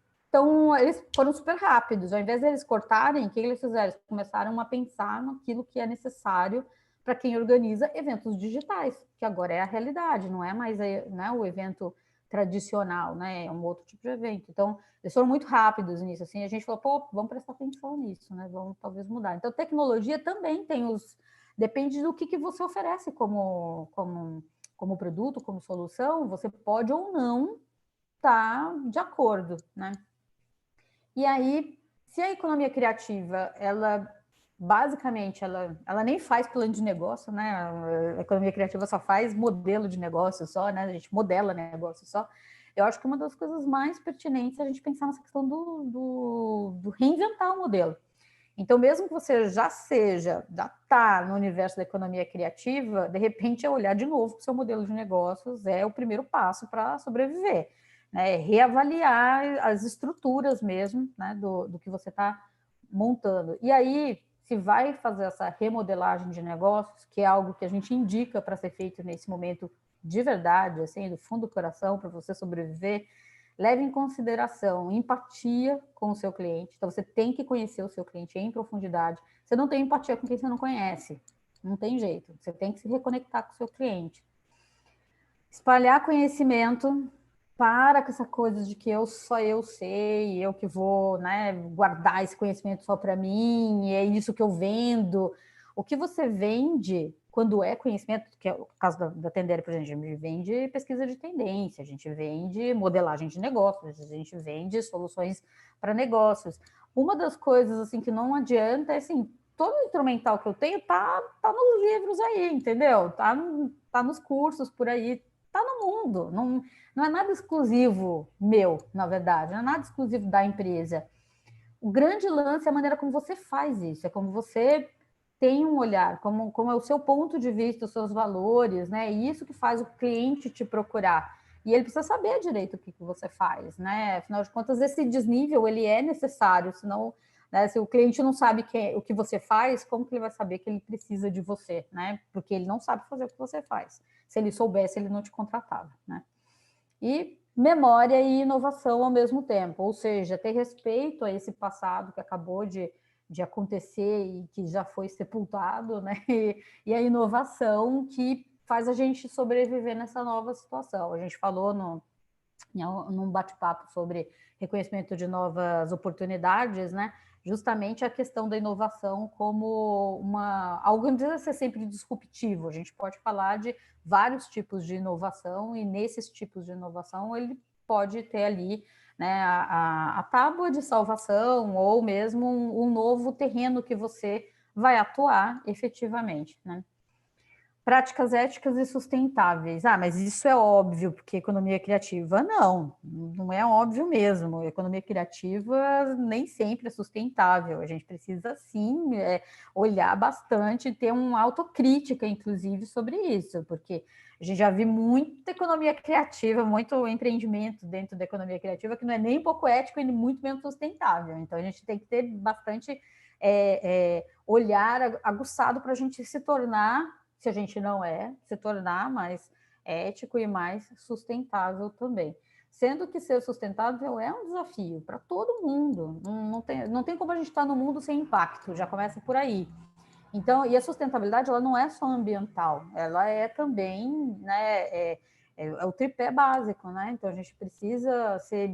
foram super rápidos. Ao invés de eles cortarem, o que eles fizeram? Eles começaram a pensar naquilo que é necessário para quem organiza eventos digitais, que agora é a realidade, não é mais, né, o evento tradicional, né? É um outro tipo de evento. Então, eles foram muito rápidos nisso. Assim, a gente falou, pô, vamos prestar atenção nisso, né? Vamos talvez mudar. Então, tecnologia também tem depende do que você oferece como produto, como solução, você pode ou não estar de acordo, né? E aí, se a economia criativa, basicamente, ela nem faz plano de negócio, né? A economia criativa só faz modelo de negócio só, né? A gente modela negócio só. Eu acho que uma das coisas mais pertinentes é a gente pensar nessa questão do reinventar o modelo. Então, mesmo que você já está no universo da economia criativa, de repente, olhar de novo para o seu modelo de negócios é o primeiro passo para sobreviver, né? Reavaliar as estruturas mesmo, né, do que você está montando. E aí, se vai fazer essa remodelagem de negócios, que é algo que a gente indica para ser feito nesse momento de verdade, assim, do fundo do coração, para você sobreviver, leve em consideração empatia com o seu cliente. Então, você tem que conhecer o seu cliente em profundidade. Você não tem empatia com quem você não conhece. Não tem jeito. Você tem que se reconectar com o seu cliente. Espalhar conhecimento. Para com essa coisa de que só eu sei, eu que vou, né, guardar esse conhecimento só para mim, é isso que eu vendo. O que você vende, quando é conhecimento, que é o caso da Tendere, por exemplo, a gente vende pesquisa de tendência, a gente vende modelagem de negócios, a gente vende soluções para negócios. Uma das coisas assim que não adianta é assim, todo o instrumental que eu tenho tá nos livros aí, entendeu? Tá nos cursos por aí, tá no mundo, não é nada exclusivo meu, na verdade, não é nada exclusivo da empresa. O grande lance é a maneira como você faz isso, é como você tem um olhar, como é o seu ponto de vista, os seus valores, né? E isso que faz o cliente te procurar. E ele precisa saber direito o que você faz, né? Afinal de contas, esse desnível, ele é necessário, senão, né, se o cliente não sabe o que você faz, como que ele vai saber que ele precisa de você, né? Porque ele não sabe fazer o que você faz. Se ele soubesse, ele não te contratava, né? E memória e inovação ao mesmo tempo, ou seja, ter respeito a esse passado que acabou de acontecer e que já foi sepultado, né? E a inovação que faz a gente sobreviver nessa nova situação. A gente falou num bate-papo sobre reconhecimento de novas oportunidades, né? Justamente a questão da inovação como algo que não precisa ser sempre disruptivo. A gente pode falar de vários tipos de inovação e nesses tipos de inovação ele pode ter ali, né, a tábua de salvação ou mesmo um novo terreno que você vai atuar efetivamente, né? Práticas éticas e sustentáveis. Mas isso é óbvio, porque economia criativa, não é óbvio mesmo. A economia criativa nem sempre é sustentável. A gente precisa, sim, olhar bastante, ter uma autocrítica, inclusive, sobre isso, porque a gente já viu muita economia criativa, muito empreendimento dentro da economia criativa que não é nem um pouco ético e muito menos sustentável. Então, a gente tem que ter bastante olhar aguçado para a gente se tornar, se a gente não se tornar mais ético e mais sustentável também. Sendo que ser sustentável é um desafio para todo mundo. Não tem como a gente estar no mundo sem impacto, já começa por aí. Então, e a sustentabilidade, ela não é só ambiental, ela é também, né, o tripé básico, né? Então, a gente precisa ser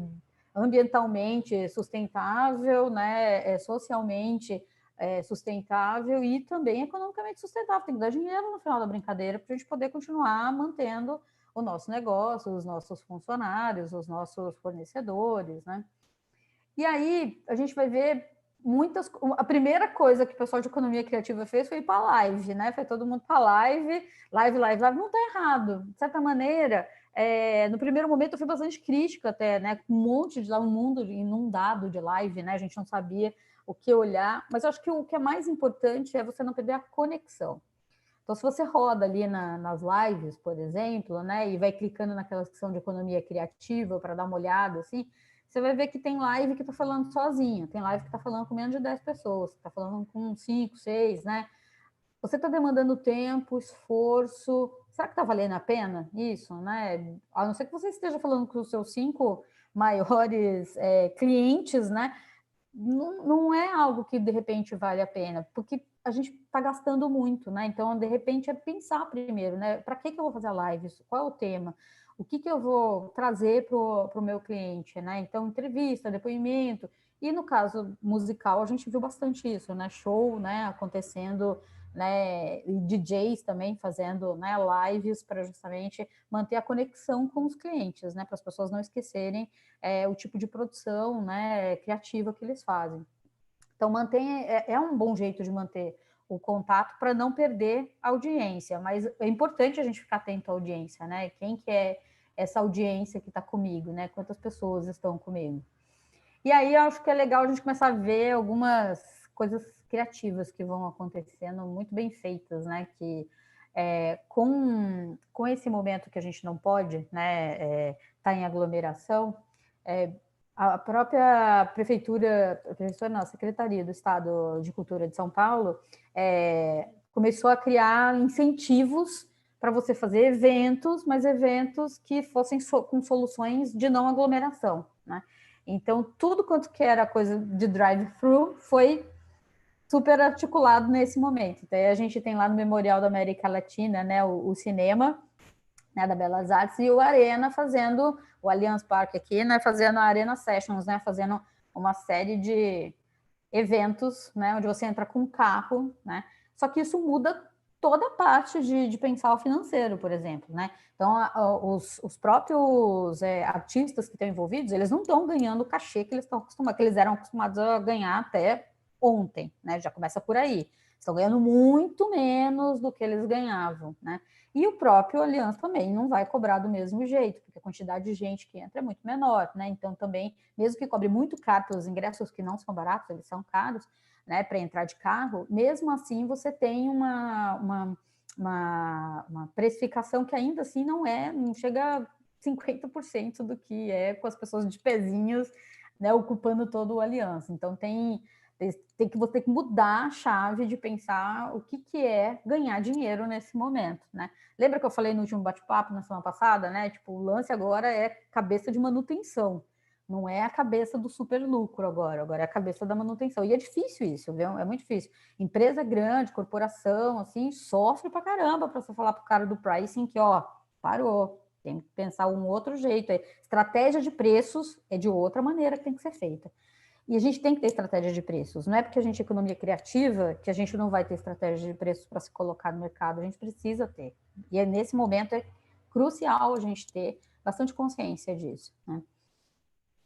ambientalmente sustentável, né, socialmente sustentável e também economicamente sustentável. Tem que dar dinheiro no final da brincadeira para a gente poder continuar mantendo o nosso negócio, os nossos funcionários, os nossos fornecedores, né? E aí a gente vai ver a primeira coisa que o pessoal de economia criativa fez foi ir para a live, né? Foi todo mundo para a live, não está errado. De certa maneira, no primeiro momento eu fui bastante crítica até, né? Um mundo inundado de live, né? A gente não sabia o que olhar, mas eu acho que o que é mais importante é você não perder a conexão. Então, se você roda ali nas lives, por exemplo, né, e vai clicando naquela secção de economia criativa para dar uma olhada, assim, você vai ver que tem live que está falando sozinho, tem live que está falando com menos de 10 pessoas, está falando com 5, 6, né? Você está demandando tempo, esforço. Será que está valendo a pena isso, né? A não ser que você esteja falando com os seus 5 maiores clientes, né? Não é algo que de repente vale a pena, porque a gente está gastando muito, né? Então, de repente, é pensar primeiro, né? Para que eu vou fazer a live? Qual é o tema? O que eu vou trazer para o meu cliente, né? Então, entrevista, depoimento. E no caso musical, a gente viu bastante isso, né? Show, né? Acontecendo, né? E DJs também fazendo, né? Lives para justamente manter a conexão com os clientes, né? Para as pessoas não esquecerem o tipo de produção, né? Criativa que eles fazem. Então, é um bom jeito de manter o contato para não perder a audiência, mas é importante a gente ficar atento à audiência, né? Quem que é essa audiência que está comigo, né? Quantas pessoas estão comigo? E aí eu acho que é legal a gente começar a ver algumas coisas criativas que vão acontecendo muito bem feitas, né? Que com esse momento que a gente não pode, né? Tá em aglomeração, a própria prefeitura, não, a Secretaria do Estado de Cultura de São Paulo começou a criar incentivos para você fazer eventos, mas eventos que fossem com soluções de não aglomeração, né? Então, tudo quanto que era coisa de drive-thru foi super articulado nesse momento. Então, a gente tem lá no Memorial da América Latina, né, o cinema, né, da Belas Artes, e o Arena fazendo, o Allianz Parque aqui, né, fazendo a Arena Sessions, né, fazendo uma série de eventos, né, onde você entra com um carro, né, só que isso muda toda a parte de pensar o financeiro, por exemplo, né, então os próprios artistas que estão envolvidos, eles não estão ganhando o cachê que eles estão acostumados, que eles eram acostumados a ganhar até ontem, né, já começa por aí, estão ganhando muito menos do que eles ganhavam, né, e o próprio Allianz também não vai cobrar do mesmo jeito, porque a quantidade de gente que entra é muito menor, né? Então, também, mesmo que cobre muito caro pelos ingressos, que não são baratos, eles são caros, né? Para entrar de carro, mesmo assim você tem uma precificação que ainda assim não chega a 50% do que é com as pessoas de pezinhos, né? Ocupando todo o Allianz. Então, você tem que mudar a chave de pensar o que é ganhar dinheiro nesse momento, né? Lembra que eu falei no último bate-papo na semana passada, né? Tipo, o lance agora é cabeça de manutenção, não é a cabeça do super lucro agora é a cabeça da manutenção. E é difícil isso, viu? É muito difícil. Empresa grande, corporação, assim, sofre pra caramba para você falar pro cara do pricing que, ó, parou, tem que pensar um outro jeito. Estratégia de preços é de outra maneira que tem que ser feita. E a gente tem que ter estratégia de preços. Não é porque a gente é economia criativa que a gente não vai ter estratégia de preços para se colocar no mercado. A gente precisa ter. E nesse momento é crucial a gente ter bastante consciência disso, né?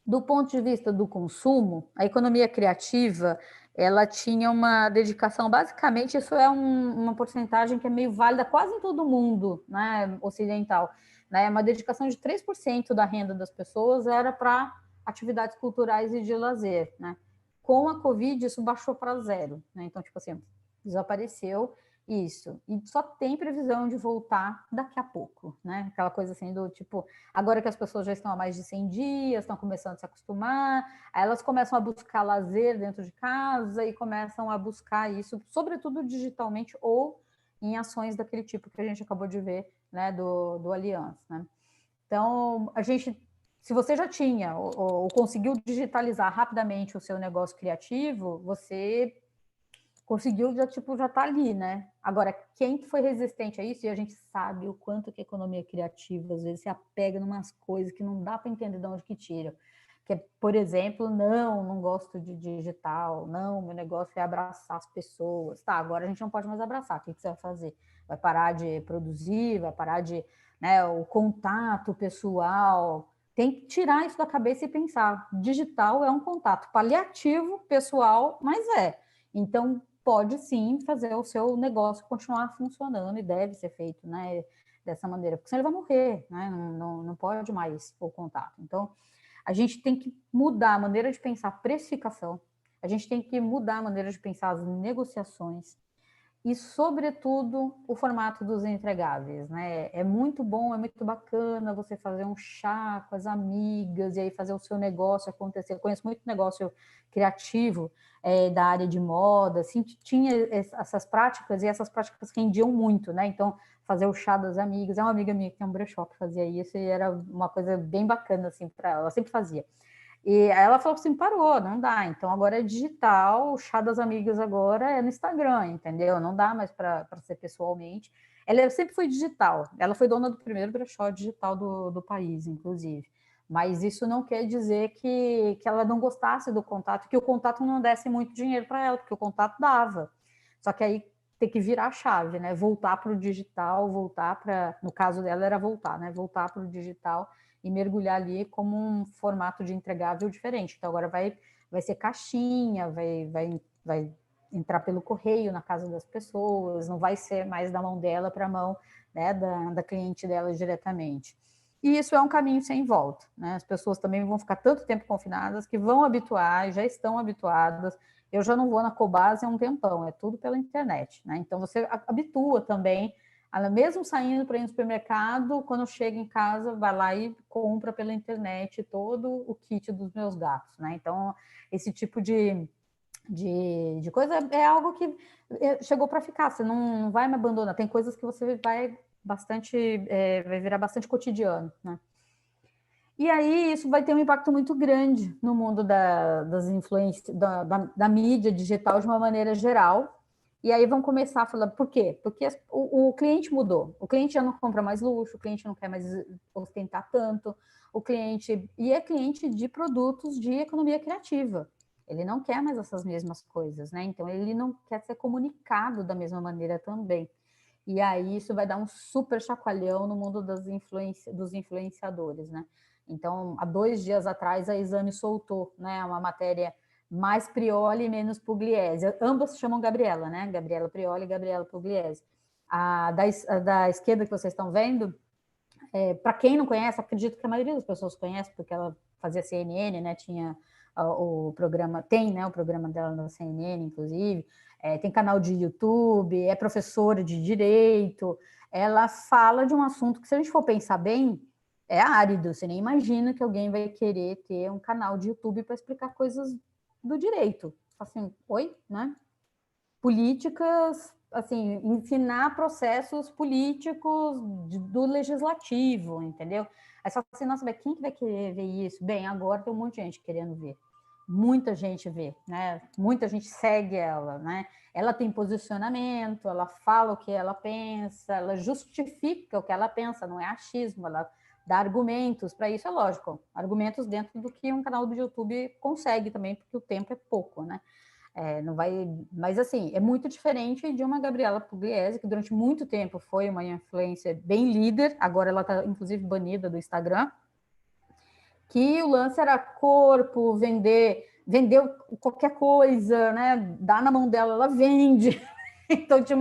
Do ponto de vista do consumo, a economia criativa, ela tinha uma dedicação, basicamente, isso é uma porcentagem que é meio válida quase em todo mundo, né, ocidental, né? Uma dedicação de 3% da renda das pessoas era para atividades culturais e de lazer, né? Com a Covid, isso baixou para 0, né? Então, tipo assim, desapareceu isso. E só tem previsão de voltar daqui a pouco, né? Aquela coisa assim do tipo, agora que as pessoas já estão há mais de 100 dias, estão começando a se acostumar, aí elas começam a buscar lazer dentro de casa e começam a buscar isso, sobretudo digitalmente ou em ações daquele tipo que a gente acabou de ver, né, do Allianz, né? Então, se você já tinha ou conseguiu digitalizar rapidamente o seu negócio criativo, você conseguiu, já tá ali, né? Agora, quem foi resistente a isso, e a gente sabe o quanto que a economia criativa, às vezes, se apega em umas coisas que não dá para entender de onde que tira. Que é, por exemplo, não gosto de digital, não, meu negócio é abraçar as pessoas. Tá, agora a gente não pode mais abraçar, o que você vai fazer? Vai parar de produzir, vai parar de, né, o contato pessoal. Tem que tirar isso da cabeça e pensar, digital é um contato paliativo, pessoal, mas Então, pode sim fazer o seu negócio continuar funcionando e deve ser feito, né, dessa maneira, porque senão ele vai morrer, né, não pode mais o contato. Então, a gente tem que mudar a maneira de pensar a precificação, a gente tem que mudar a maneira de pensar as negociações, e, sobretudo, o formato dos entregáveis, né? É muito bom, é muito bacana você fazer um chá com as amigas e aí fazer o seu negócio acontecer. Eu conheço muito negócio criativo da área de moda, assim, tinha essas práticas e essas práticas rendiam muito, né? Então, fazer o chá das amigas, é uma amiga minha que tem um brechó que fazia isso e era uma coisa bem bacana, assim, para ela sempre fazia. E aí ela falou assim, parou, não dá. Então agora é digital, o chá das amigas agora é no Instagram, entendeu? Não dá mais para ser pessoalmente. Ela sempre foi digital. Ela foi dona do primeiro brechó digital do país, inclusive. Mas isso não quer dizer que ela não gostasse do contato, que o contato não desse muito dinheiro para ela, porque o contato dava. Só que aí tem que virar a chave, né? Voltar para o digital, voltar para... No caso dela era voltar, né? Voltar para o digital e mergulhar ali como um formato de entregável diferente. Então, agora vai ser caixinha, vai entrar pelo correio na casa das pessoas, não vai ser mais da mão dela para a mão, né, da cliente dela diretamente. E isso é um caminho sem volta, né? As pessoas também vão ficar tanto tempo confinadas que vão habituar, já estão habituadas. Eu já não vou na Cobase há um tempão, é tudo pela internet, né? Então, você habitua também, mesmo saindo para ir no supermercado, quando chega em casa, vai lá e compra pela internet todo o kit dos meus gatos, né? Então, esse tipo de coisa é algo que chegou para ficar, você não vai me abandonar. Tem coisas que você vai virar bastante cotidiano, né? E aí isso vai ter um impacto muito grande no mundo das influências, da mídia digital de uma maneira geral. E aí vão começar a falar, por quê? Porque o cliente mudou. O cliente já não compra mais luxo, o cliente não quer mais ostentar tanto, e é cliente de produtos de economia criativa. Ele não quer mais essas mesmas coisas, né? Então ele não quer ser comunicado da mesma maneira também. E aí isso vai dar um super chacoalhão no mundo dos influenciadores, né? Então, há 2 dias atrás, a Exame soltou, né, uma matéria mais Prioli e menos Pugliese. Ambas se chamam Gabriela, né? Gabriela Prioli e Gabriela Pugliese. A da esquerda que vocês estão vendo, para quem não conhece, acredito que a maioria das pessoas conhece, porque ela fazia CNN, né? Tinha o programa, tem, né, o programa dela na CNN, inclusive, tem canal de YouTube, é professora de direito. Ela fala de um assunto que, se a gente for pensar bem, é árido. Você nem imagina que alguém vai querer ter um canal de YouTube para explicar coisas do direito. Assim, oi, né? Políticas, assim, ensinar processos políticos do legislativo, entendeu? Aí só assim, nossa, quem que vai querer ver isso? Bem, agora tem um monte de gente querendo ver. Muita gente vê, né? Muita gente segue ela, né? Ela tem posicionamento, ela fala o que ela pensa, ela justifica o que ela pensa, não é achismo, ela dá argumentos para isso, é lógico, argumentos dentro do que um canal do YouTube consegue também, porque o tempo é pouco, né? Não vai, mas assim, é muito diferente de uma Gabriela Pugliese, que durante muito tempo foi uma influencer bem líder, agora ela está inclusive banida do Instagram, que o lance era corpo, vender qualquer coisa, né? Dá na mão dela, ela vende. Então tinha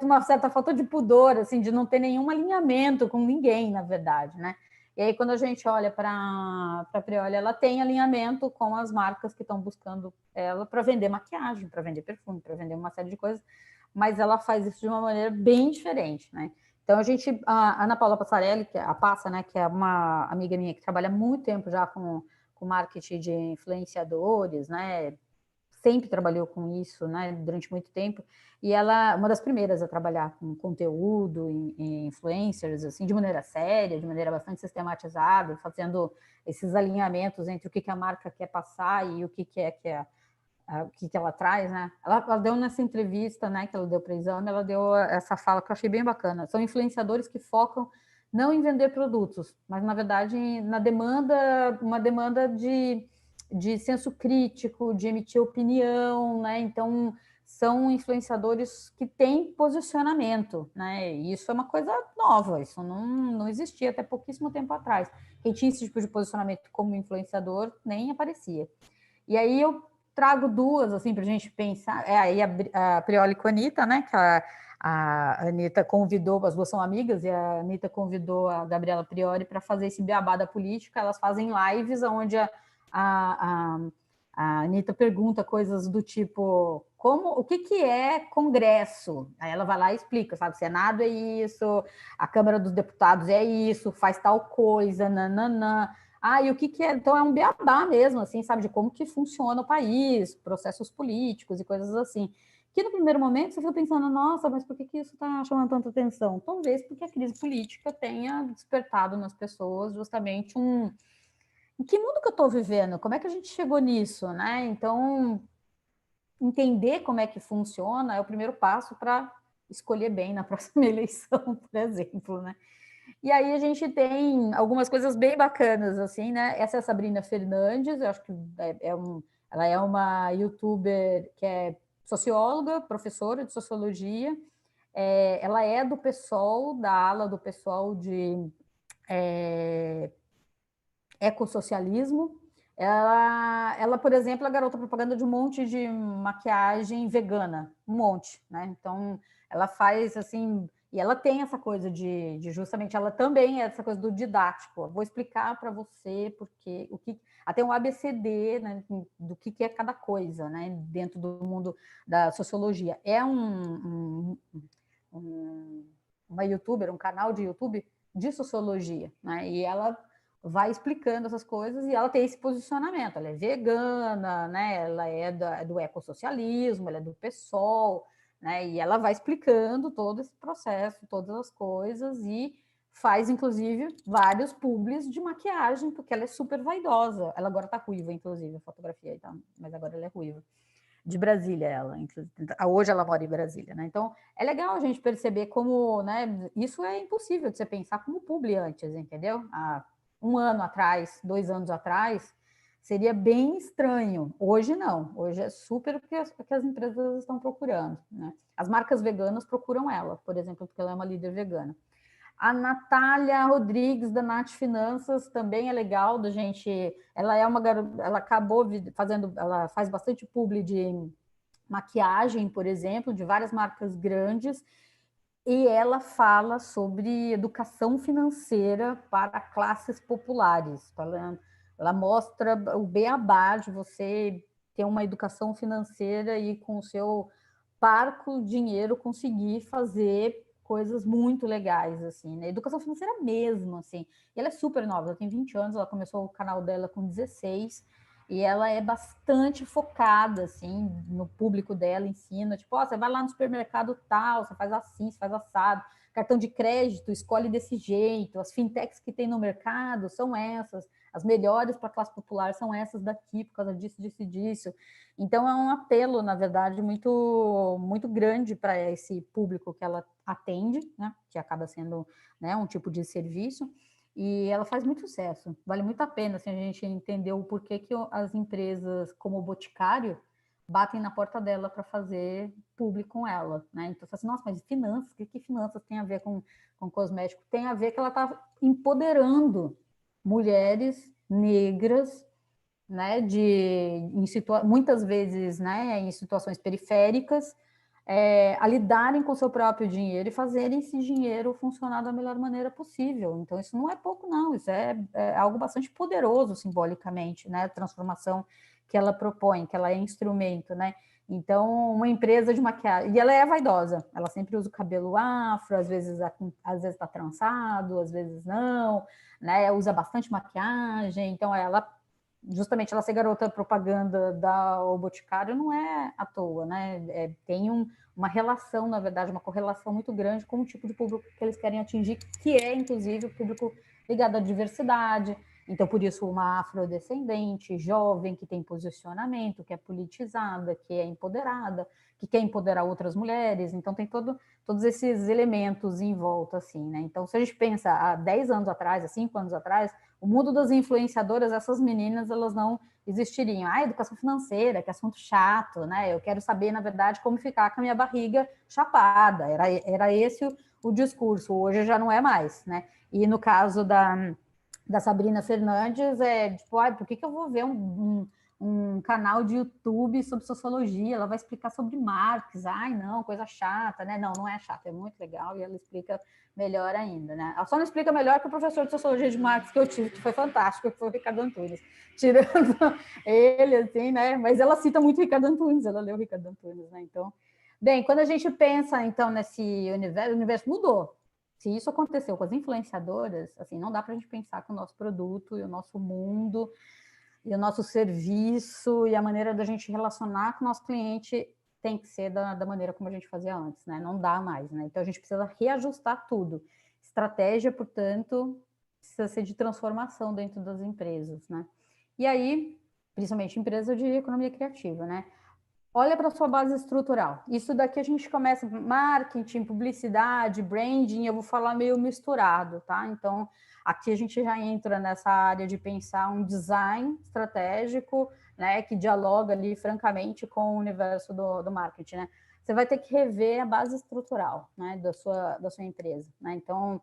uma certa falta de pudor, assim, de não ter nenhum alinhamento com ninguém, na verdade, né? E aí, quando a gente olha para a Prioli, ela tem alinhamento com as marcas que estão buscando ela para vender maquiagem, para vender perfume, para vender uma série de coisas, mas ela faz isso de uma maneira bem diferente, né? Então, a Ana Paula Passarelli, que é a Passa, né, que é uma amiga minha que trabalha há muito tempo já com marketing de influenciadores, né? Sempre trabalhou com isso, né, durante muito tempo, e ela é uma das primeiras a trabalhar com conteúdo em influencers, assim, de maneira séria, de maneira bastante sistematizada, fazendo esses alinhamentos entre o que a marca quer passar e o que ela traz, né? Ela deu nessa entrevista, né, que ela deu para o Exame, ela deu essa fala que eu achei bem bacana. São influenciadores que focam não em vender produtos, mas, na verdade, uma demanda de senso crítico, de emitir opinião, né? Então, são influenciadores que têm posicionamento, né? E isso é uma coisa nova, isso não existia até pouquíssimo tempo atrás. Quem tinha esse tipo de posicionamento como influenciador nem aparecia. E aí eu trago duas, assim, para a gente pensar. Aí a Prioli com a Anitta, né? Que a Anitta convidou, as duas são amigas, e a Anitta convidou a Gabriela Prioli para fazer esse beabá da política. Elas fazem lives onde a A Anitta pergunta coisas do tipo, o que é Congresso? Aí ela vai lá e explica, sabe? Senado é isso, a Câmara dos Deputados é isso, faz tal coisa, nananã. E o que é? Então é um beabá mesmo, assim, sabe? De como que funciona o país, processos políticos e coisas assim. Que no primeiro momento você fica pensando, nossa, mas por que isso está chamando tanta atenção? Talvez porque a crise política tenha despertado nas pessoas justamente em que mundo que eu estou vivendo? Como é que a gente chegou nisso, né? Então, entender como é que funciona é o primeiro passo para escolher bem na próxima eleição, por exemplo, né? E aí a gente tem algumas coisas bem bacanas, assim, né? Essa é a Sabrina Fernandes, eu acho que ela é uma youtuber que é socióloga, professora de sociologia, ela é do PSOL, da ala do PSOL de ecossocialismo. Ela, por exemplo, é garota propaganda de um monte de maquiagem vegana, um monte, né? Então, ela faz assim, e ela tem essa coisa de justamente, ela também é essa coisa do didático. Eu vou explicar para você porque até um ABCD, né, do que é cada coisa, né, dentro do mundo da sociologia. É uma youtuber, um canal de YouTube de sociologia, né? E ela vai explicando essas coisas e ela tem esse posicionamento. Ela é vegana, né? Ela é do ecossocialismo, ela é do PSOL, né? E ela vai explicando todo esse processo, todas as coisas e faz, inclusive, vários publis de maquiagem, porque ela é super vaidosa. Ela agora tá ruiva, inclusive, a fotografia aí, tá? Mas agora ela é ruiva. De Brasília, ela. Hoje ela mora em Brasília, né? Então, é legal a gente perceber como, né? Isso é impossível de você pensar como publi antes, entendeu? Um ano atrás, 2 anos atrás, seria bem estranho. Hoje não. Hoje é super o que as empresas estão procurando, né? As marcas veganas procuram ela, por exemplo, porque ela é uma líder vegana. A Natália Rodrigues, da Nath Finanças, também é legal da gente. Ela é uma garota, ela acabou fazendo, ela faz bastante publi de maquiagem, por exemplo, de várias marcas grandes, e ela fala sobre educação financeira para classes populares. Ela mostra o beabá de você ter uma educação financeira e com o seu parco dinheiro conseguir fazer coisas muito legais, assim, né? Educação financeira mesmo, assim. E ela é super nova, ela tem 20 anos, ela começou o canal dela com 16, e ela é bastante focada, assim, no público dela, ensina, tipo, você vai lá no supermercado tal, você faz assim, você faz assado, cartão de crédito, escolhe desse jeito, as fintechs que tem no mercado são essas, as melhores para a classe popular são essas daqui, por causa disso, disso e disso. Então, é um apelo, na verdade, muito, muito grande para esse público que ela atende, né? Que acaba sendo, né, um tipo de serviço, e ela faz muito sucesso. Vale muito a pena assim, a gente entender o porquê que as empresas como o Boticário batem na porta dela para fazer público com ela, né? Então, você fala assim, nossa, mas finanças, o que finanças tem a ver com cosmético? Tem a ver que ela está empoderando mulheres negras, né, muitas vezes, né, em situações periféricas, a lidarem com seu próprio dinheiro e fazerem esse dinheiro funcionar da melhor maneira possível. Então, isso não é pouco, não, isso é algo bastante poderoso simbolicamente, né, a transformação que ela propõe, que ela é instrumento, né. Então, uma empresa de maquiagem, e ela é vaidosa, ela sempre usa o cabelo afro, às vezes está trançado, às vezes não, né, usa bastante maquiagem, então ela justamente ela ser garota propaganda da O Boticário não é à toa, né? Tem uma relação, na verdade, uma correlação muito grande com o tipo de público que eles querem atingir, que é, inclusive, o público ligado à diversidade. Então, por isso, uma afrodescendente, jovem, que tem posicionamento, que é politizada, que é empoderada, que quer empoderar outras mulheres. Então, tem todos esses elementos em volta, assim, né? Então, se a gente pensa há 10 anos atrás, há 5 anos atrás, o mundo das influenciadoras, essas meninas, elas não existiriam. Educação financeira, que assunto chato, né? Eu quero saber, na verdade, como ficar com a minha barriga chapada. Era esse o discurso. Hoje já não é mais, né? E no caso da Sabrina Fernandes, tipo, por que eu vou ver um canal de YouTube sobre sociologia, ela vai explicar sobre Marx. Ai, não, coisa chata, né? Não, não é chata, é muito legal e ela explica melhor ainda, né? Ela só não explica melhor que o professor de sociologia de Marx que eu tive, que foi fantástico, que foi o Ricardo Antunes. Tirando ele, assim, né? Mas ela cita muito o Ricardo Antunes, ela leu o Ricardo Antunes, né? Então, bem, quando a gente pensa, então, nesse universo, o universo mudou. Se isso aconteceu com as influenciadoras, assim, não dá para a gente pensar que o nosso produto e o nosso mundo e o nosso serviço e a maneira da gente relacionar com o nosso cliente tem que ser da maneira como a gente fazia antes, né? Não dá mais, né? Então a gente precisa reajustar tudo. Estratégia, portanto, precisa ser de transformação dentro das empresas, né? E aí, principalmente empresa de economia criativa, né? Olha para a sua base estrutural. Isso daqui a gente começa marketing, publicidade, branding, eu vou falar meio misturado, tá? Então, aqui a gente já entra nessa área de pensar um design estratégico, né, que dialoga ali, francamente, com o universo do marketing, né? Você vai ter que rever a base estrutural, né, da sua empresa, né? Então,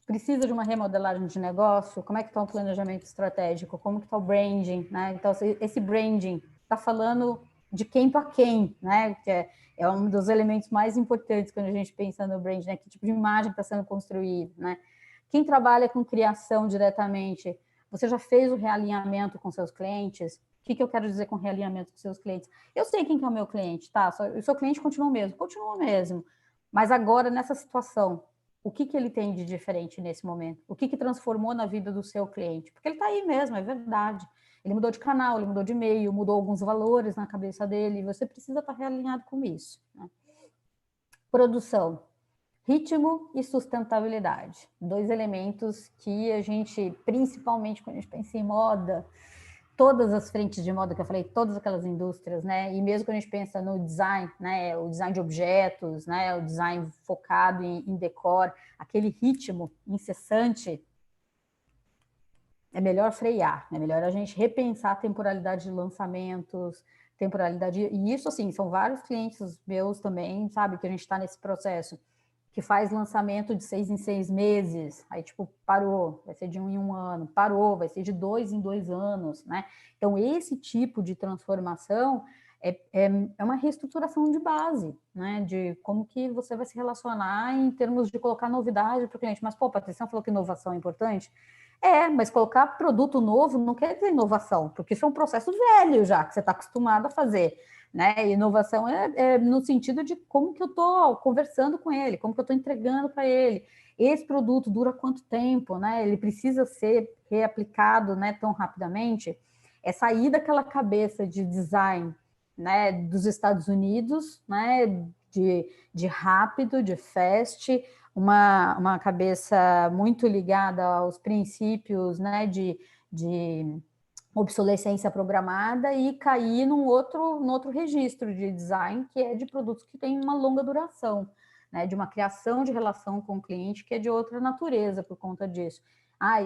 precisa de uma remodelagem de negócio? Como é que está o planejamento estratégico? Como que está o branding, né? Então, esse branding está falando de quem para quem, né? Que é um dos elementos mais importantes quando a gente pensa no brand, né? Que tipo de imagem está sendo construída, né? Quem trabalha com criação diretamente, você já fez o realinhamento com seus clientes? O que eu quero dizer com realinhamento com seus clientes? Eu sei quem que é o meu cliente, tá? O seu cliente continua o mesmo, mas agora, nessa situação, o que ele tem de diferente nesse momento? O que transformou na vida do seu cliente? Porque ele está aí mesmo, é verdade. Ele mudou de canal, ele mudou de e-mail, mudou alguns valores na cabeça dele, e você precisa estar realinhado com isso, né? Produção, ritmo e sustentabilidade. 2 elementos que a gente, principalmente quando a gente pensa em moda, todas as frentes de moda que eu falei, todas aquelas indústrias, né? E mesmo quando a gente pensa no design, né? O design de objetos, né? O design focado em decor, aquele ritmo incessante, é melhor frear, é melhor a gente repensar a temporalidade de lançamentos, temporalidade, e isso, assim, são vários clientes meus também, sabe, que a gente está nesse processo, que faz lançamento de 6 em 6 meses, aí, tipo, parou, vai ser de 1 em 1 ano, parou, vai ser de 2 em 2 anos, né? Então, esse tipo de transformação é uma reestruturação de base, né? De como que você vai se relacionar em termos de colocar novidade para o cliente. Mas, pô, Patrícia falou que inovação é importante. Mas colocar produto novo não quer dizer inovação, porque isso é um processo velho já, que você está acostumado a fazer, né? E inovação é no sentido de como que eu estou conversando com ele, como que eu estou entregando para ele. Esse produto dura quanto tempo, né? Ele precisa ser reaplicado, né, tão rapidamente. É sair daquela cabeça de design, né, dos Estados Unidos, né, de rápido, de fast, uma cabeça muito ligada aos princípios, né, de obsolescência programada e cair num outro registro de design, que é de produtos que têm uma longa duração, né, de uma criação de relação com o cliente que é de outra natureza por conta disso.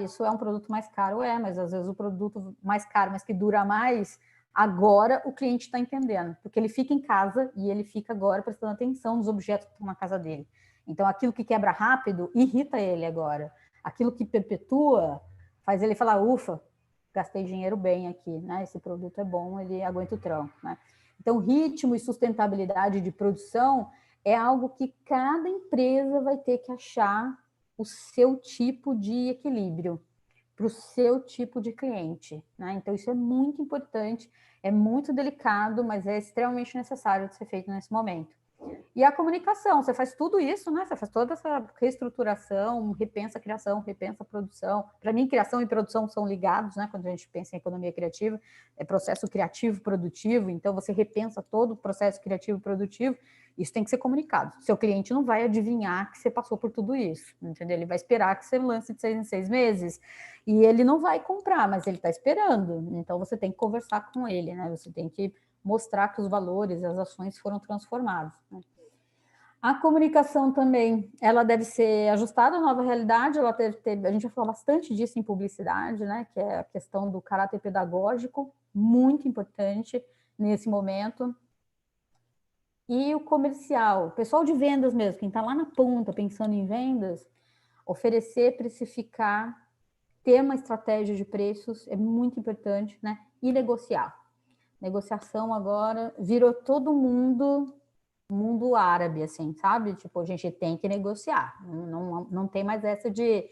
Isso é um produto mais caro, mas às vezes o produto mais caro, mas que dura mais, agora o cliente está entendendo, porque ele fica em casa e ele fica agora prestando atenção nos objetos que estão na casa dele. Então, aquilo que quebra rápido irrita ele agora. Aquilo que perpetua faz ele falar, ufa, gastei dinheiro bem aqui, né? Esse produto é bom, ele aguenta o tranco, né? Então, ritmo e sustentabilidade de produção é algo que cada empresa vai ter que achar o seu tipo de equilíbrio para o seu tipo de cliente, né? Então, isso é muito importante, é muito delicado, mas é extremamente necessário de ser feito nesse momento. E a comunicação, você faz tudo isso, né? Você faz toda essa reestruturação, repensa a criação, repensa a produção. Para mim, criação e produção são ligados, né? Quando a gente pensa em economia criativa, é processo criativo produtivo, então você repensa todo o processo criativo produtivo, isso tem que ser comunicado. Seu cliente não vai adivinhar que você passou por tudo isso, entendeu? Ele vai esperar que você lance de 6 em 6 meses e ele não vai comprar, mas ele está esperando. Então você tem que conversar com ele, né? Você tem que mostrar que os valores e as ações foram transformados, né? A comunicação também, ela deve ser ajustada à nova realidade, ela deve ter, a gente vai falar bastante disso em publicidade, né, que é a questão do caráter pedagógico, muito importante nesse momento. E o comercial, o pessoal de vendas mesmo, quem está lá na ponta pensando em vendas, oferecer, precificar, ter uma estratégia de preços é muito importante, né, e negociar. negociação agora virou todo mundo árabe, assim, sabe? Tipo, a gente tem que negociar. Não tem mais essa de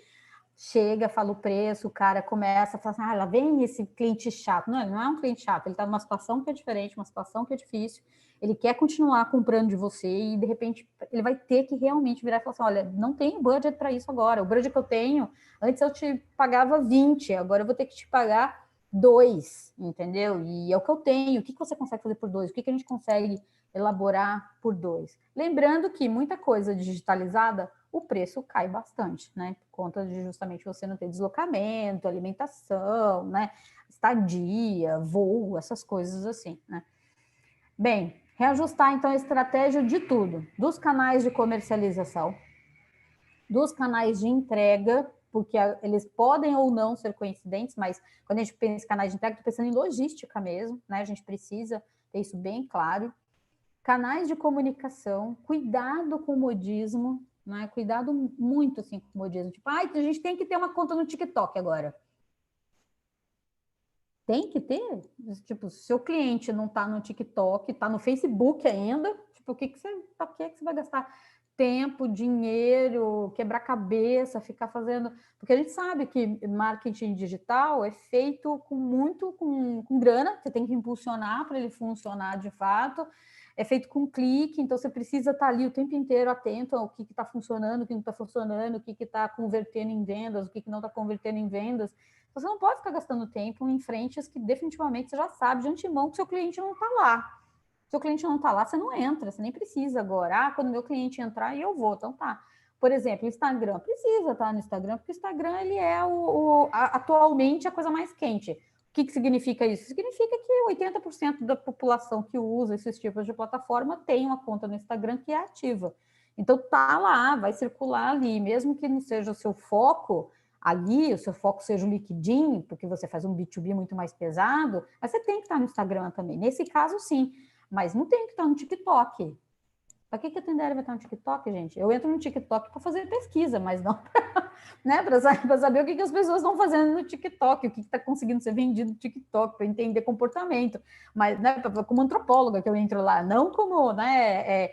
chega, fala o preço, o cara começa a falar assim, lá vem esse cliente chato. Não, ele não é um cliente chato, ele está numa situação que é diferente, uma situação que é difícil, ele quer continuar comprando de você e, de repente, ele vai ter que realmente virar e falar assim, olha, não tenho budget para isso agora, o budget que eu tenho, antes eu te pagava 20, agora eu vou ter que te pagar 2, entendeu? E é o que eu tenho, o que você consegue fazer por 2? O que a gente consegue elaborar por 2? Lembrando que muita coisa digitalizada, o preço cai bastante, né? Por conta de justamente você não ter deslocamento, alimentação, né? Estadia, voo, essas coisas assim, né? Bem, reajustar então a estratégia de tudo, dos canais de comercialização, dos canais de entrega, porque eles podem ou não ser coincidentes, mas quando a gente pensa em canais de entrega, estou pensando em logística mesmo, né? A gente precisa ter isso bem claro. Canais de comunicação, cuidado com o modismo, né? Cuidado muito assim com o modismo. Tipo, a gente tem que ter uma conta no TikTok agora. Tem que ter? Tipo, se seu cliente não está no TikTok, está no Facebook ainda, tipo, o que você vai gastar tempo, dinheiro, quebrar cabeça, ficar fazendo... Porque a gente sabe que marketing digital é feito com grana, você tem que impulsionar para ele funcionar de fato, é feito com clique, então você precisa estar ali o tempo inteiro atento ao que está funcionando, o que não está funcionando, o que está convertendo em vendas, o que não está convertendo em vendas. Você não pode ficar gastando tempo em frentes que definitivamente você já sabe de antemão que seu cliente não está lá. Se seu cliente não está lá, você não entra, você nem precisa agora. Quando meu cliente entrar, eu vou. Então tá. Por exemplo, o Instagram precisa estar no Instagram, porque o Instagram ele é atualmente a coisa mais quente. O que significa isso? Significa que 80% da população que usa esses tipos de plataforma tem uma conta no Instagram que é ativa. Então tá lá, vai circular ali, mesmo que não seja o seu foco ali, o seu foco seja o LinkedIn, porque você faz um B2B muito mais pesado, mas você tem que estar no Instagram também. Nesse caso, sim, mas não tem que estar no TikTok. Para que a Tendere vai estar no TikTok, gente? Eu entro no TikTok para fazer pesquisa, mas não né, para saber o que as pessoas estão fazendo no TikTok, o que está conseguindo ser vendido no TikTok, para entender comportamento. Mas, né, como antropóloga que eu entro lá, não como, né,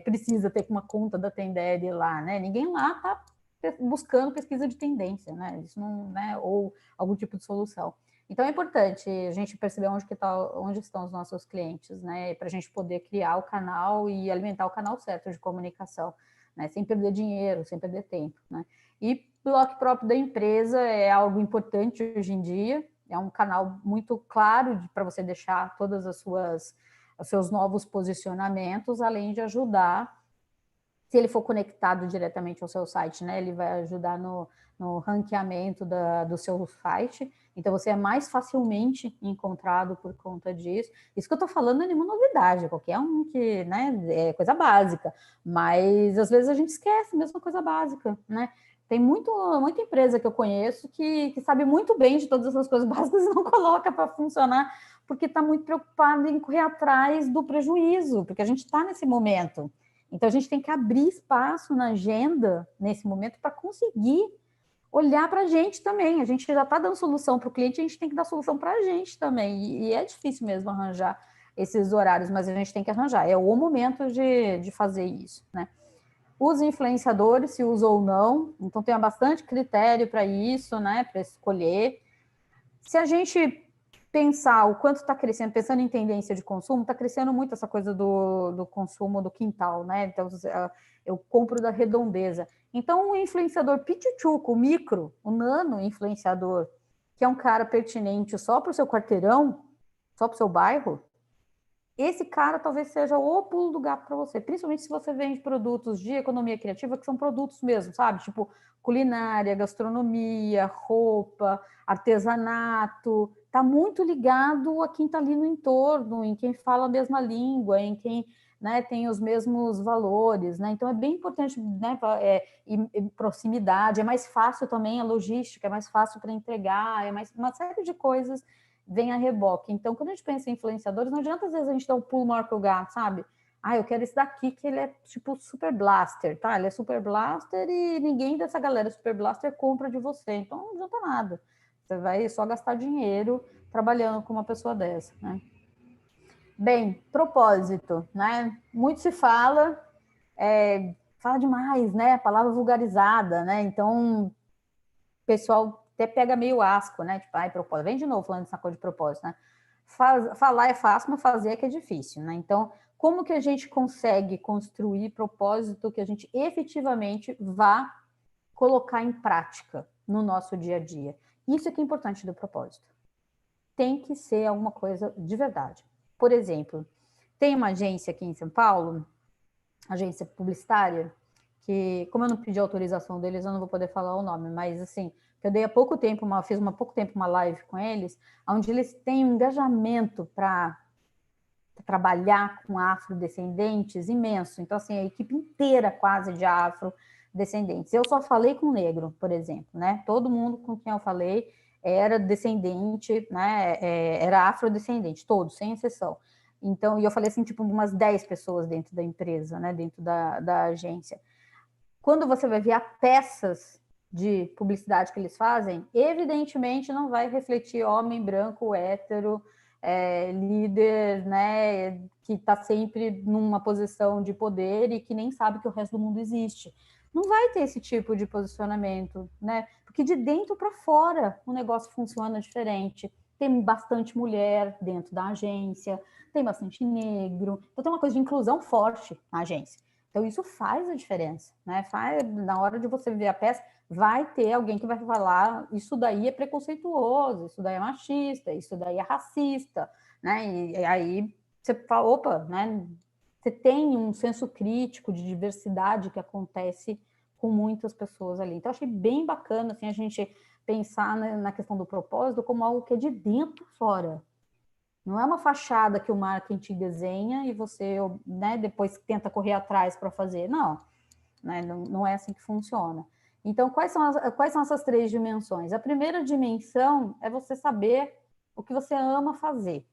precisa ter uma conta da Tendere lá, né? Ninguém lá está buscando pesquisa de tendência, né? Isso não, né? Ou algum tipo de solução. Então é importante a gente perceber onde estão os nossos clientes, né? Para a gente poder criar o canal e alimentar o canal certo de comunicação, né? Sem perder dinheiro, sem perder tempo, né? E blog próprio da empresa é algo importante hoje em dia. É um canal muito claro para você deixar todas os seus novos posicionamentos, além de ajudar. Se ele for conectado diretamente ao seu site, né, ele vai ajudar no ranqueamento do seu site, então você é mais facilmente encontrado por conta disso. Isso que eu estou falando não é nenhuma novidade, qualquer um que, né, é coisa básica, mas às vezes a gente esquece mesmo coisa básica, né? Tem muita empresa que eu conheço que sabe muito bem de todas essas coisas básicas e não coloca para funcionar, porque está muito preocupado em correr atrás do prejuízo, porque a gente está nesse momento. Então, a gente tem que abrir espaço na agenda, nesse momento, para conseguir olhar para a gente também. A gente já está dando solução para o cliente, a gente tem que dar solução para a gente também. E é difícil mesmo arranjar esses horários, mas a gente tem que arranjar. É o momento de fazer isso, né? Os influenciadores, se usa ou não. Então, tem bastante critério para isso, né? Para escolher. Se a gente pensar o quanto está crescendo, pensando em tendência de consumo, está crescendo muito essa coisa do consumo do quintal, né? Então, eu compro da redondeza. Então, o influenciador pitichuco, o micro, o nano influenciador, que é um cara pertinente só para o seu quarteirão, só para o seu bairro, esse cara talvez seja o pulo do gato para você, principalmente se você vende produtos de economia criativa, que são produtos mesmo, sabe? Tipo culinária, gastronomia, roupa, artesanato, está muito ligado a quem está ali no entorno, em quem fala a mesma língua, em quem, né, tem os mesmos valores, né? Então é bem importante, né, proximidade, é mais fácil também a logística, é mais fácil para entregar, é mais uma série de coisas vem a reboque. Então, quando a gente pensa em influenciadores, não adianta às vezes a gente dar um pulo maior que o gato, sabe? Eu quero esse daqui que ele é tipo super blaster, tá? Ele é super blaster e ninguém dessa galera super blaster compra de você. Então, não adianta nada. Você vai só gastar dinheiro trabalhando com uma pessoa dessa, né? Bem, propósito, né? Muito se fala, fala demais, né? A palavra vulgarizada, né? Então, o pessoal até pega meio asco, né? Tipo, ai, propósito. Vem de novo falando dessa coisa de propósito, né? Falar é fácil, mas fazer é que é difícil, né? Então, como que a gente consegue construir propósito que a gente efetivamente vá colocar em prática no nosso dia a dia? Isso é que é importante do propósito. Tem que ser alguma coisa de verdade. Por exemplo, tem uma agência aqui em São Paulo, agência publicitária, que, como eu não pedi autorização deles, eu não vou poder falar o nome, mas assim, eu dei há pouco tempo, fiz há pouco tempo uma live com eles, onde eles têm um engajamento para trabalhar com afrodescendentes imenso. Então, assim, a equipe inteira quase de afrodescendentes. Eu só falei com negro, por exemplo, né? Todo mundo com quem eu falei era descendente, né? Era afrodescendente, todos, sem exceção. Então, e eu falei assim, tipo, umas 10 pessoas dentro da empresa, né? Dentro da agência. Quando você vai ver peças de publicidade que eles fazem, evidentemente não vai refletir homem branco, hétero, líder, né, que está sempre numa posição de poder e que nem sabe que o resto do mundo existe. Não vai ter esse tipo de posicionamento, né? Porque de dentro para fora o negócio funciona diferente. Tem bastante mulher dentro da agência, tem bastante negro, então tem uma coisa de inclusão forte na agência. Então, isso faz a diferença, né? Na hora de você ver a peça, vai ter alguém que vai falar isso daí é preconceituoso, isso daí é machista, isso daí é racista, né? E aí você fala, opa, né? Você tem um senso crítico de diversidade que acontece com muitas pessoas ali. Então, achei bem bacana assim, a gente pensar na questão do propósito como algo que é de dentro fora. Não é uma fachada que o marketing desenha e você, né, depois tenta correr atrás para fazer. Não, né, não é assim que funciona. Então, quais são essas 3 dimensões? A primeira dimensão é você saber o que você ama fazer.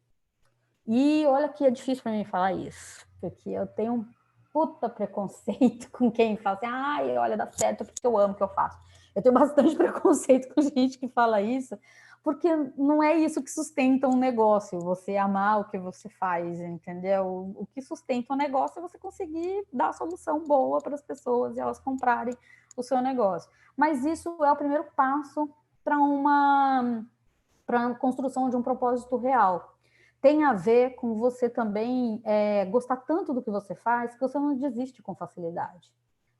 E olha que é difícil para mim falar isso, porque eu tenho um puta preconceito com quem fala assim, ai, olha, dá certo porque eu amo o que eu faço. Eu tenho bastante preconceito com gente que fala isso, porque não é isso que sustenta um negócio, você amar o que você faz, entendeu? O que sustenta um negócio é você conseguir dar a solução boa para as pessoas e elas comprarem o seu negócio. Mas isso é o primeiro passo para a construção de um propósito real. Tem a ver com você também gostar tanto do que você faz que você não desiste com facilidade.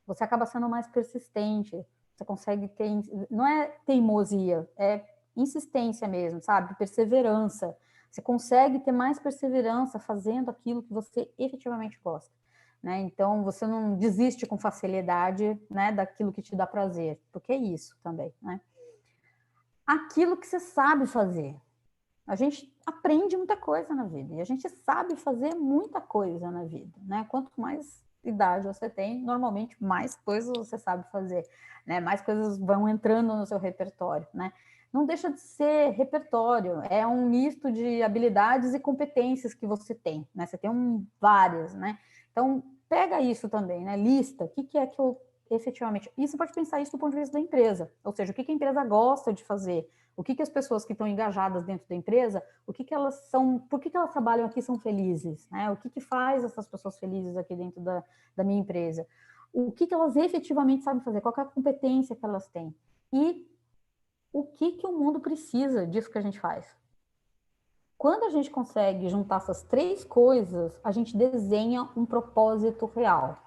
Você acaba sendo mais persistente, você consegue ter... Não é teimosia, é insistência mesmo, sabe? Perseverança. Você consegue ter mais perseverança fazendo aquilo que você efetivamente gosta, né? Então, você não desiste com facilidade, né, daquilo que te dá prazer, porque é isso também, né? Aquilo que você sabe fazer. A gente aprende muita coisa na vida e a gente sabe fazer muita coisa na vida, né? Quanto mais idade você tem, normalmente mais coisas você sabe fazer, né? Mais coisas vão entrando no seu repertório, né? Não deixa de ser repertório, é um misto de habilidades e competências que você tem, né? Você tem várias, né? Então, pega isso também, né? Lista, o que é que eu efetivamente... E você pode pensar isso do ponto de vista da empresa, ou seja, o que a empresa gosta de fazer, o que as pessoas que estão engajadas dentro da empresa, por que elas trabalham aqui são felizes, né? O que faz essas pessoas felizes aqui dentro da minha empresa? O que elas efetivamente sabem fazer? Qual é a competência que elas têm? E o que o mundo precisa disso que a gente faz? Quando a gente consegue juntar essas 3 coisas, a gente desenha um propósito real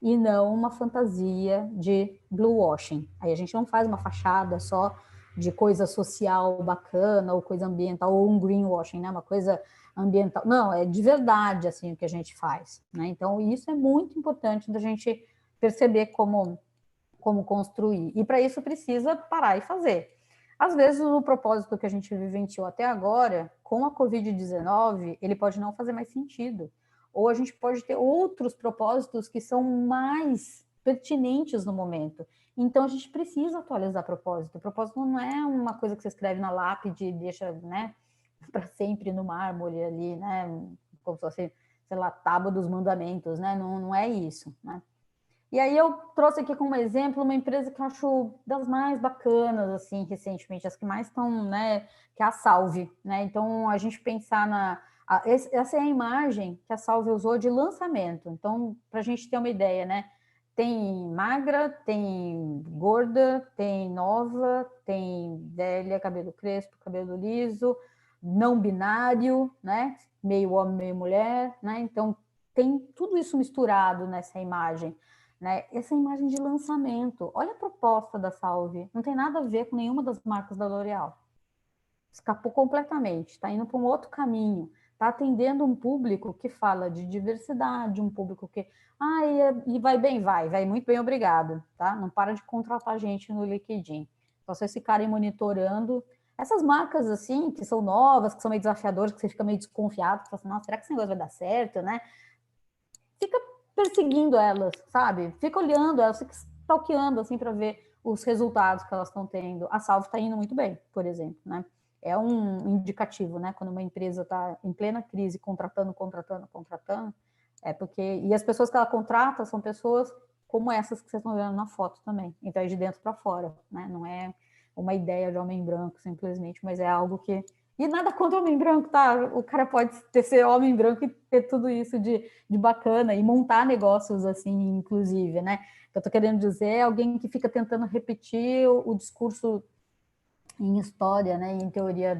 e não uma fantasia de blue washing. Aí a gente não faz uma fachada só de coisa social bacana ou coisa ambiental, ou um greenwashing, né? Uma coisa ambiental. Não, é de verdade assim o que a gente faz, né? Então, isso é muito importante da gente perceber como construir. E para isso precisa parar e fazer. Às vezes, o propósito que a gente vivenciou até agora, com a Covid-19, ele pode não fazer mais sentido. Ou a gente pode ter outros propósitos que são mais pertinentes no momento. Então, a gente precisa atualizar propósito. O propósito não é uma coisa que você escreve na lápide e deixa, né, para sempre no mármore ali, né, como se fosse, sei lá, tábua dos mandamentos, né, não é isso, né. E aí eu trouxe aqui como exemplo uma empresa que eu acho das mais bacanas, assim, recentemente, as que mais estão, né, que é a Salve, né? Então, a gente pensar Essa é a imagem que a Salve usou de lançamento. Então, para a gente ter uma ideia, né? Tem magra, tem gorda, tem nova, tem velha, cabelo crespo, cabelo liso, não binário, né? Meio homem, meio mulher, né? Então, tem tudo isso misturado nessa imagem, né? Essa imagem de lançamento. Olha a proposta da Salve. Não tem nada a ver com nenhuma das marcas da L'Oréal. Escapou completamente, está indo para um outro caminho, está atendendo um público que fala de diversidade, um público que, e vai bem, vai muito bem, obrigado, tá? Não para de contratar gente no LinkedIn. Só vocês ficarem monitorando essas marcas, assim, que são novas, que são meio desafiadoras, que você fica meio desconfiado, que você fala assim, nossa, será que esse negócio vai dar certo, né? Fica perseguindo elas, sabe? Fica olhando elas, fica stalkeando, assim, para ver os resultados que elas estão tendo. A Salve está indo muito bem, por exemplo, né? É um indicativo, né? Quando uma empresa está em plena crise, contratando, é porque... E as pessoas que ela contrata são pessoas como essas que vocês estão vendo na foto também. Então, é de dentro para fora, né? Não é uma ideia de homem branco, simplesmente, mas é algo que... E nada contra o homem branco, tá? O cara pode ser homem branco e ter tudo isso de bacana e montar negócios assim, inclusive, né? O que eu tô querendo dizer é alguém que fica tentando repetir o discurso em história, né, em teoria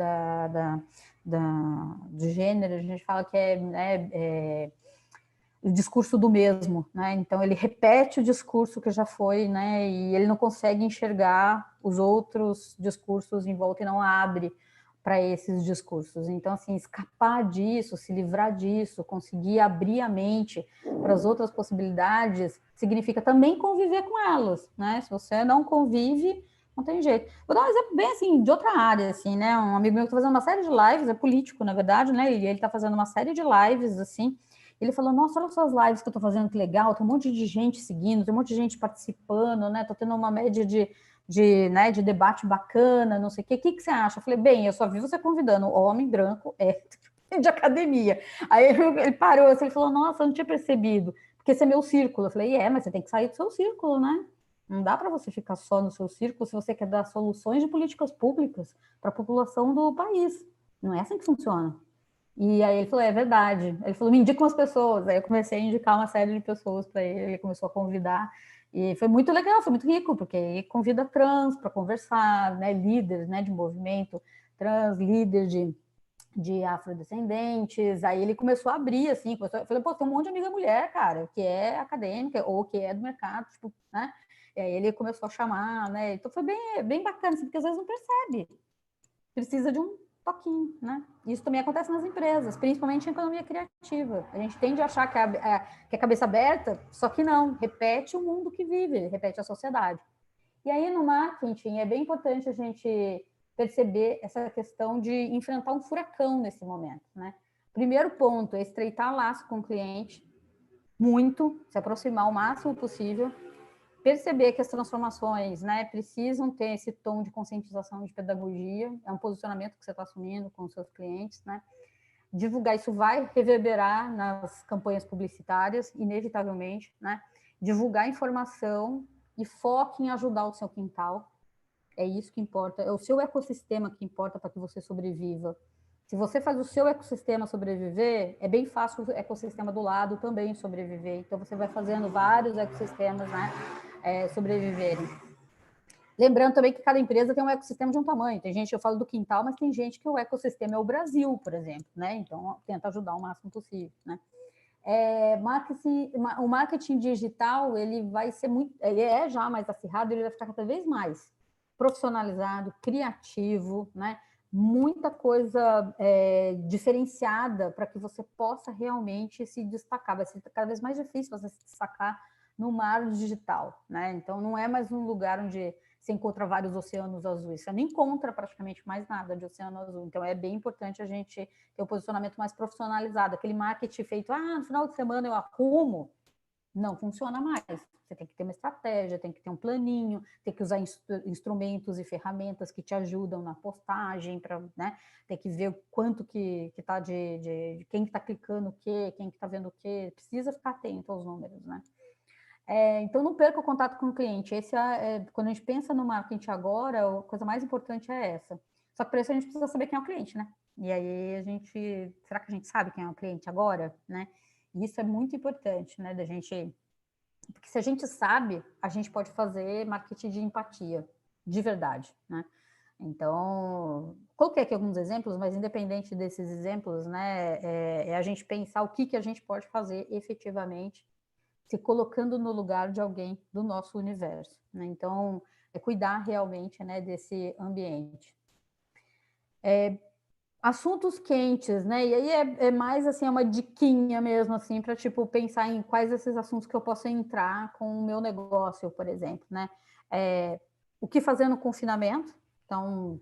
do gênero, a gente fala que é o discurso do mesmo, né? Então ele repete o discurso que já foi, né? E ele não consegue enxergar os outros discursos em volta e não abre para esses discursos. Então, assim, escapar disso, se livrar disso, conseguir abrir a mente para as outras possibilidades, significa também conviver com elas, né? Se você não convive, não tem jeito. Vou dar um exemplo bem assim, de outra área, assim, né? Um amigo meu que está fazendo uma série de lives, é político, na verdade, né? E ele está fazendo uma série de lives, assim. Ele falou, nossa, olha só as lives que eu estou fazendo, que legal, tem um monte de gente seguindo, tem um monte de gente participando, né? Tô tendo uma média de debate bacana, não sei o quê. O que você acha? Eu falei, bem, eu só vi você convidando homem branco, de academia. Aí ele parou, assim, ele falou, nossa, eu não tinha percebido, porque esse é meu círculo. Eu falei, mas você tem que sair do seu círculo, né? Não dá para você ficar só no seu círculo se você quer dar soluções de políticas públicas para a população do país. Não é assim que funciona. E aí ele falou, é verdade. Ele falou, me indica umas pessoas. Aí eu comecei a indicar uma série de pessoas para ele, ele começou a convidar. E foi muito legal, foi muito rico, porque aí convida trans para conversar, né, líderes, né, de movimento trans, líderes de afrodescendentes. Aí ele começou a abrir, assim, eu falei, pô, tem um monte de amiga mulher, cara, que é acadêmica ou que é do mercado, tipo, né? E aí ele começou a chamar, né? Então foi bem bacana, assim, porque às vezes não percebe. Precisa de um toquinho, né? Isso também acontece nas empresas, principalmente em economia criativa. A gente tende a achar que é cabeça aberta, só que não, repete o mundo que vive, repete a sociedade. E aí no marketing é bem importante a gente perceber essa questão de enfrentar um furacão nesse momento, né? Primeiro ponto é estreitar laço com o cliente, muito, se aproximar o máximo possível, perceber que as transformações, né, precisam ter esse tom de conscientização, de pedagogia, é um posicionamento que você está assumindo com os seus clientes, né? Divulgar, isso vai reverberar nas campanhas publicitárias, inevitavelmente, né? Divulgar informação e foque em ajudar o seu quintal, é isso que importa, é o seu ecossistema que importa para que você sobreviva. Se você faz o seu ecossistema sobreviver, é bem fácil o ecossistema do lado também sobreviver. Então, você vai fazendo vários ecossistemas, né, sobreviverem. Lembrando também que cada empresa tem um ecossistema de um tamanho. Tem gente, eu falo do quintal, mas tem gente que o ecossistema é o Brasil, por exemplo, né? Então, tenta ajudar o máximo possível, né? O marketing digital, ele vai ser muito, ele é já mais acirrado, ele vai ficar cada vez mais profissionalizado, criativo, né? Muita coisa diferenciada para que você possa realmente se destacar. Vai ser cada vez mais difícil você se destacar no mar digital, né? Então, não é mais um lugar onde você encontra vários oceanos azuis. Você não encontra praticamente mais nada de oceano azul. Então, é bem importante a gente ter um posicionamento mais profissionalizado. Aquele marketing feito, no final de semana eu arrumo, não funciona mais. Você tem que ter uma estratégia, tem que ter um planinho, tem que usar instrumentos e ferramentas que te ajudam na postagem, né? Tem que ver o quanto que está de quem está clicando o quê, quem está vendo o quê. Precisa ficar atento aos números, né? Então, não perca o contato com o cliente. Quando a gente pensa no marketing agora, a coisa mais importante é essa. Só que para isso a gente precisa saber quem é o cliente, né? E aí será que a gente sabe quem é o cliente agora, né? E isso é muito importante, né, da gente, porque se a gente sabe, a gente pode fazer marketing de empatia, de verdade, né? Então, coloquei aqui alguns exemplos, mas independente desses exemplos, né, é a gente pensar o que a gente pode fazer efetivamente, se colocando no lugar de alguém do nosso universo, né? Então, é cuidar realmente, né, desse ambiente. Assuntos quentes, né? E aí é mais assim, é uma diquinha mesmo, assim, para tipo pensar em quais esses assuntos que eu posso entrar com o meu negócio, por exemplo, né? O que fazer no confinamento? Então,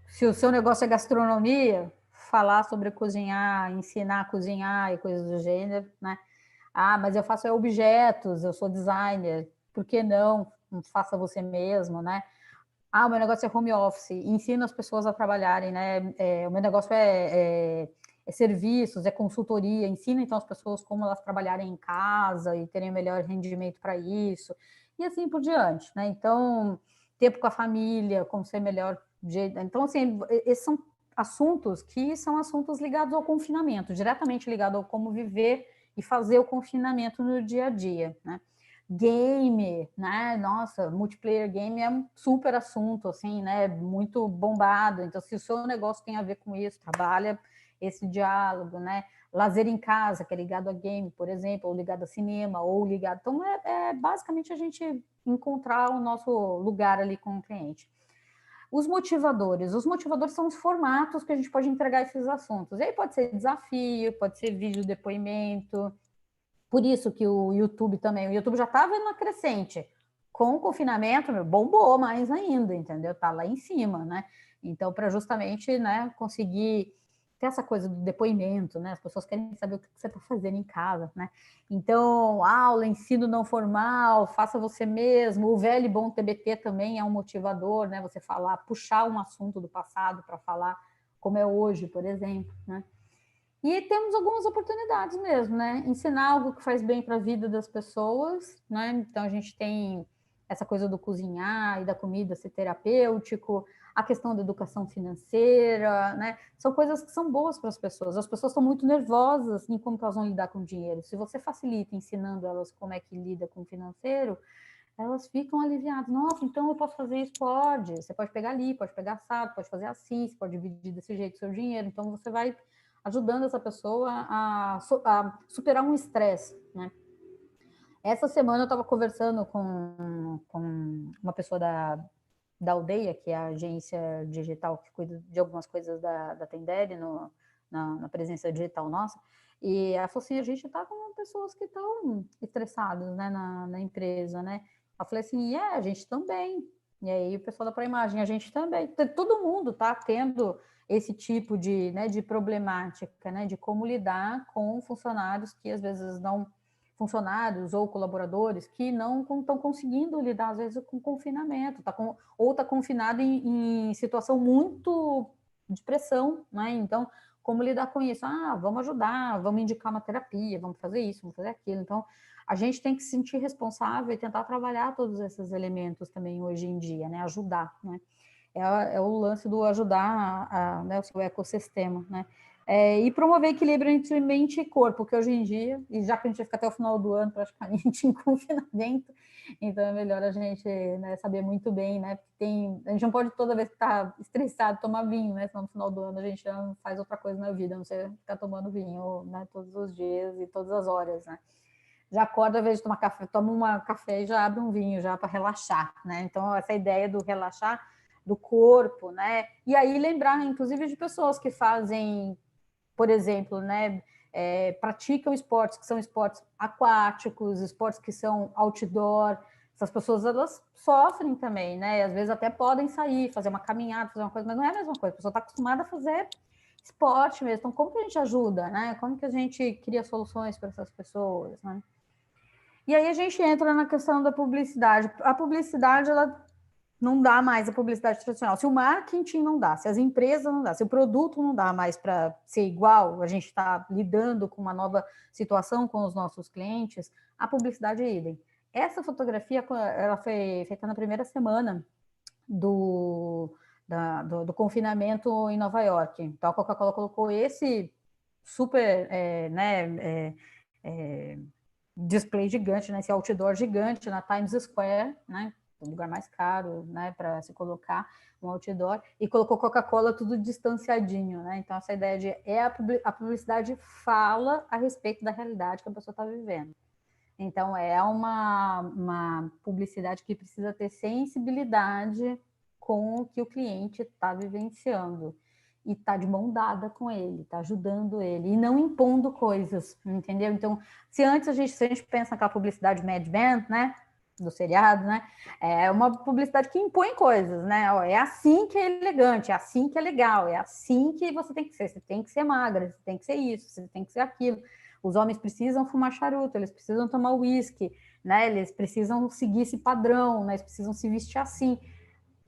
se o seu negócio é gastronomia, falar sobre cozinhar, ensinar a cozinhar e coisas do gênero, né? Ah, mas eu faço objetos, eu sou designer, por que não? Faça você mesmo, né? Ah, o meu negócio é home office, ensino as pessoas a trabalharem, né? O meu negócio é serviços, é consultoria, ensina então as pessoas como elas trabalharem em casa e terem o melhor rendimento para isso, e assim por diante, né? Então, tempo com a família, como ser melhor jeito. Então, assim, esses são assuntos que são assuntos ligados ao confinamento, diretamente ligado ao como viver e fazer o confinamento no dia a dia, né? Game, né? Nossa, multiplayer game é um super assunto, assim, né? Muito bombado. Então, se o seu negócio tem a ver com isso, trabalha esse diálogo, né? Lazer em casa, que é ligado a game, por exemplo, ou ligado a cinema, ou ligado. Então, basicamente a gente encontrar o nosso lugar ali com o cliente. Os motivadores são os formatos que a gente pode entregar esses assuntos. E aí pode ser desafio, pode ser vídeo depoimento. Por isso que o YouTube também, o YouTube já estava na crescente. Com o confinamento, bombou mais ainda, entendeu? Tá lá em cima, né? Então, para justamente, né, conseguir ter essa coisa do depoimento, né? As pessoas querem saber o que você está fazendo em casa, né? Então, aula, ensino não formal, faça você mesmo. O velho e bom TBT também é um motivador, né? Você falar, puxar um assunto do passado para falar como é hoje, por exemplo, né? E temos algumas oportunidades mesmo, né? Ensinar algo que faz bem para a vida das pessoas, né? Então a gente tem essa coisa do cozinhar e da comida ser terapêutico, a questão da educação financeira, né? São coisas que são boas para as pessoas. As pessoas estão muito nervosas em como elas vão lidar com o dinheiro. Se você facilita ensinando elas como é que lida com o financeiro, elas ficam aliviadas. Nossa, então eu posso fazer isso? Pode. Você pode pegar ali, pode pegar assado, pode fazer assim, você pode dividir desse jeito o seu dinheiro. Então você vai ajudando essa pessoa a superar um estresse, né? Essa semana eu estava conversando com uma pessoa da Aldeia, que é a agência digital que cuida de algumas coisas da Tendere na presença digital nossa, e ela falou assim, a gente está com pessoas que estão estressadas, né, na empresa, né? Eu falei assim, a gente também. E aí o pessoal da Proimagem, a gente também. Todo mundo está tendo esse tipo de problemática, né, de como lidar com funcionários que às vezes não, funcionários ou colaboradores que não estão conseguindo lidar às vezes com confinamento, ou está confinado em situação muito de pressão, né, então como lidar com isso? Vamos ajudar, vamos indicar uma terapia, vamos fazer isso, vamos fazer aquilo. Então, a gente tem que se sentir responsável e tentar trabalhar todos esses elementos também hoje em dia, né? Ajudar, né? É o lance do ajudar né, o seu ecossistema, né? E promover equilíbrio entre mente e corpo, que hoje em dia, e já que a gente vai ficar até o final do ano praticamente em confinamento, então é melhor a gente, né, saber muito bem, né? Porque a gente não pode toda vez que está estressado tomar vinho, né? Senão no final do ano a gente já faz outra coisa na vida, não sei ficar tomando vinho, né, todos os dias e todas as horas, né? Já acorda, ao invés de tomar café, toma um café e já abre um vinho já para relaxar, né? Então essa ideia do relaxar do corpo, né? E aí lembrar, inclusive, de pessoas que fazem, por exemplo, né, praticam esportes que são esportes aquáticos, esportes que são outdoor. Essas pessoas, elas sofrem também, né? Às vezes até podem sair, fazer uma caminhada, fazer uma coisa, mas não é a mesma coisa. A pessoa está acostumada a fazer esporte mesmo. Então, como que a gente ajuda, né? Como que a gente cria soluções para essas pessoas, né? E aí a gente entra na questão da publicidade. A publicidade, ela não dá mais a publicidade tradicional. Se o marketing não dá, se as empresas não dá, se o produto não dá mais para ser igual, a gente está lidando com uma nova situação com os nossos clientes, a publicidade é idem. Essa fotografia, ela foi feita na primeira semana do confinamento em Nova York. Então, a Coca-Cola colocou esse super display gigante, né, esse outdoor gigante na Times Square, né, o lugar mais caro, né, para se colocar um outdoor, e colocou Coca-Cola tudo distanciadinho, né? Então, essa ideia de a publicidade fala a respeito da realidade que a pessoa está vivendo. Então, é uma publicidade que precisa ter sensibilidade com o que o cliente está vivenciando e está de mão dada com ele, está ajudando ele e não impondo coisas, entendeu? Então, se a gente pensa naquela publicidade Mad Men, né, do seriado, né, é uma publicidade que impõe coisas, né? Ó, é assim que é elegante, é assim que é legal, é assim que você tem que ser magra, você tem que ser isso, você tem que ser aquilo. Os homens precisam fumar charuto, eles precisam tomar uísque, né? Eles precisam seguir esse padrão, né? Eles precisam se vestir assim.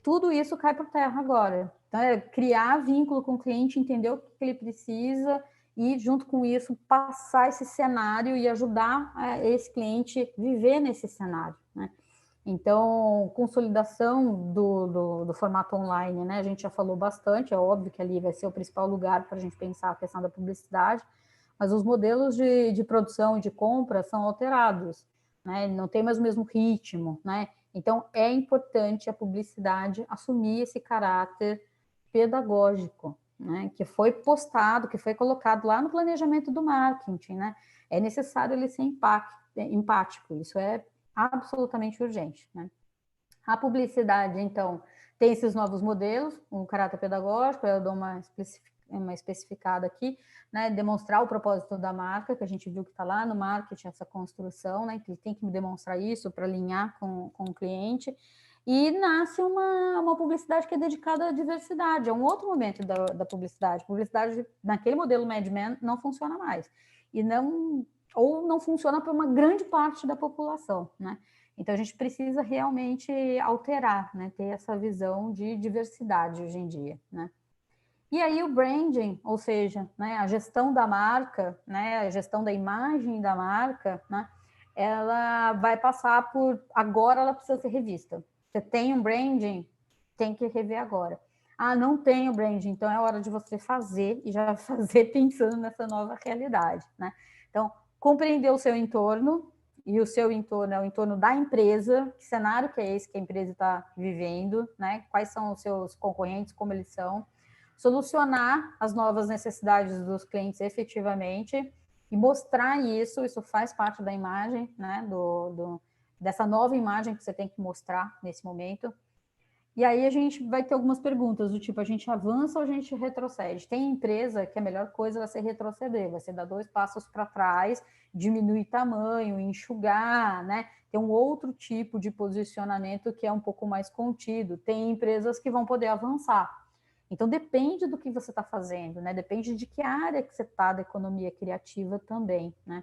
Tudo isso cai por terra agora. Então, é criar vínculo com o cliente, entender o que ele precisa e, junto com isso, passar esse cenário e ajudar esse cliente a viver nesse cenário, né? Então, consolidação do formato online, né? A gente já falou bastante, é óbvio que ali vai ser o principal lugar para a gente pensar a questão da publicidade, mas os modelos de produção e de compra são alterados, né? Não tem mais o mesmo ritmo, né? Então, é importante a publicidade assumir esse caráter pedagógico, né? Que foi postado, que foi colocado lá no planejamento do marketing, né? É necessário ele ser empático, isso é absolutamente urgente, né? A publicidade, então, tem esses novos modelos, um caráter pedagógico, eu dou uma especificada aqui, né, demonstrar o propósito da marca, que a gente viu que está lá no marketing, essa construção, né, que ele tem que demonstrar isso para alinhar com o cliente, e nasce uma publicidade que é dedicada à diversidade, é um outro momento da publicidade. Publicidade, naquele modelo Mad Men, não funciona mais, ou não funciona para uma grande parte da população, né? Então, a gente precisa realmente alterar, né, ter essa visão de diversidade hoje em dia, né? E aí o branding, ou seja, né, a gestão da marca, né, a gestão da imagem da marca, né, ela vai passar por... Agora ela precisa ser revista. Você tem um branding, tem que rever agora. Ah, não tenho branding, então é hora de você fazer, e já fazer pensando nessa nova realidade, né? Então, compreender o seu entorno, e o seu entorno é o entorno da empresa, que cenário que é esse que a empresa está vivendo, né? Quais são os seus concorrentes, como eles são, solucionar as novas necessidades dos clientes efetivamente e mostrar isso faz parte da imagem, né, dessa nova imagem que você tem que mostrar nesse momento. E aí a gente vai ter algumas perguntas do tipo, a gente avança ou a gente retrocede? Tem empresa que a melhor coisa vai ser retroceder, vai ser dar 2 passos para trás, diminuir tamanho, enxugar, né? Tem um outro tipo de posicionamento que é um pouco mais contido. Tem empresas que vão poder avançar. Então, depende do que você está fazendo, né? Depende de que área que você está da economia criativa também, né?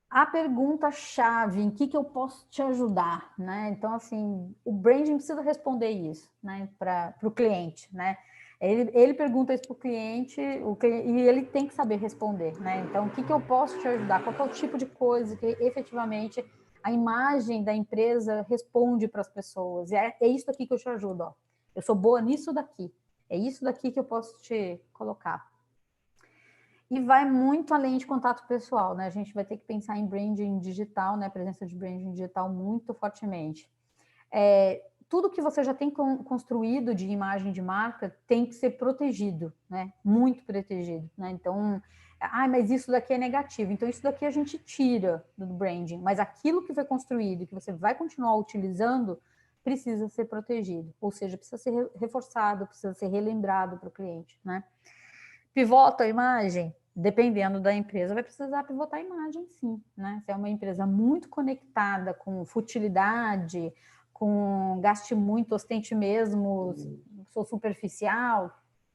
A pergunta-chave, em que eu posso te ajudar, né? Então, assim, o branding precisa responder isso, né? Para o cliente, né? Ele pergunta isso para o cliente e ele tem que saber responder, né? Então, o que eu posso te ajudar? Qual é o tipo de coisa que efetivamente a imagem da empresa responde para as pessoas? E é isso aqui que eu te ajudo, ó. Eu sou boa nisso daqui. É isso daqui que eu posso te colocar. E vai muito além de contato pessoal, né? A gente vai ter que pensar em branding digital, né? Presença de branding digital muito fortemente. Tudo que você já tem construído de imagem de marca tem que ser protegido, né? Muito protegido, né? Então, mas isso daqui é negativo. Então, isso daqui a gente tira do branding. Mas aquilo que foi construído, que você vai continuar utilizando, precisa ser protegido. Ou seja, precisa ser reforçado, precisa ser relembrado para o cliente, né? Pivota a imagem? Dependendo da empresa, vai precisar pivotar a imagem, sim, né? Se é uma empresa muito conectada com futilidade, com gaste muito, ostente mesmo, sou superficial,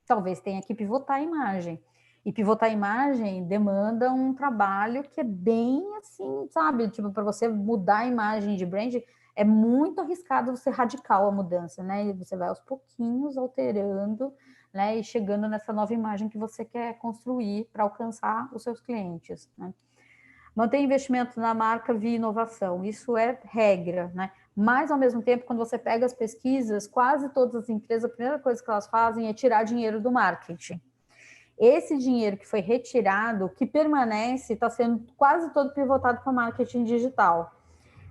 talvez tenha que pivotar a imagem. E pivotar a imagem demanda um trabalho que é bem assim, sabe? Tipo, para você mudar a imagem de brand, é muito arriscado você radical a mudança, né? E você vai aos pouquinhos alterando, né, e chegando nessa nova imagem que você quer construir para alcançar os seus clientes, né? Manter investimento na marca via inovação, isso é regra, né? Mas, ao mesmo tempo, quando você pega as pesquisas, quase todas as empresas, a primeira coisa que elas fazem é tirar dinheiro do marketing. Esse dinheiro que foi retirado, que permanece, está sendo quase todo pivotado para marketing digital.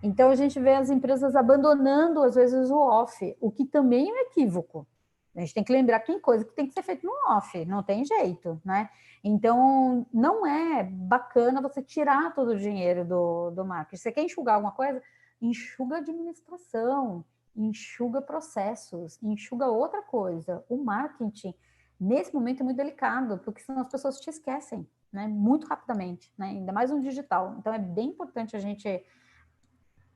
Então, a gente vê as empresas abandonando, às vezes, o off, o que também é um equívoco. A gente tem que lembrar que tem coisa que tem que ser feita no off, não tem jeito, né? Então, não é bacana você tirar todo o dinheiro do marketing. Você quer enxugar alguma coisa? Enxuga administração, enxuga processos, enxuga outra coisa. O marketing, nesse momento, é muito delicado, porque senão as pessoas te esquecem, né? Muito rapidamente, né? Ainda mais no digital. Então, é bem importante a gente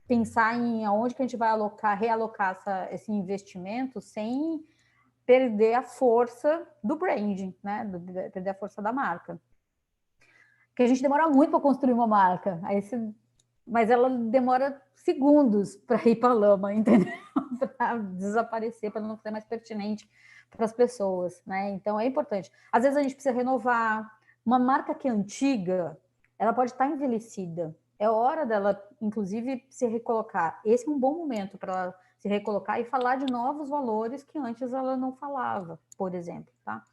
pensar em aonde que a gente vai realocar esse investimento sem perder a força do branding, né? Perder a força da marca. Porque a gente demora muito para construir uma marca, mas ela demora segundos para ir para a lama, entendeu? Para desaparecer, para não ser mais pertinente para as pessoas, né? Então é importante. Às vezes a gente precisa renovar. Uma marca que é antiga, ela pode estar envelhecida. É hora dela, inclusive, se recolocar. Esse é um bom momento para ela se recolocar e falar de novos valores que antes ela não falava, por exemplo, tá?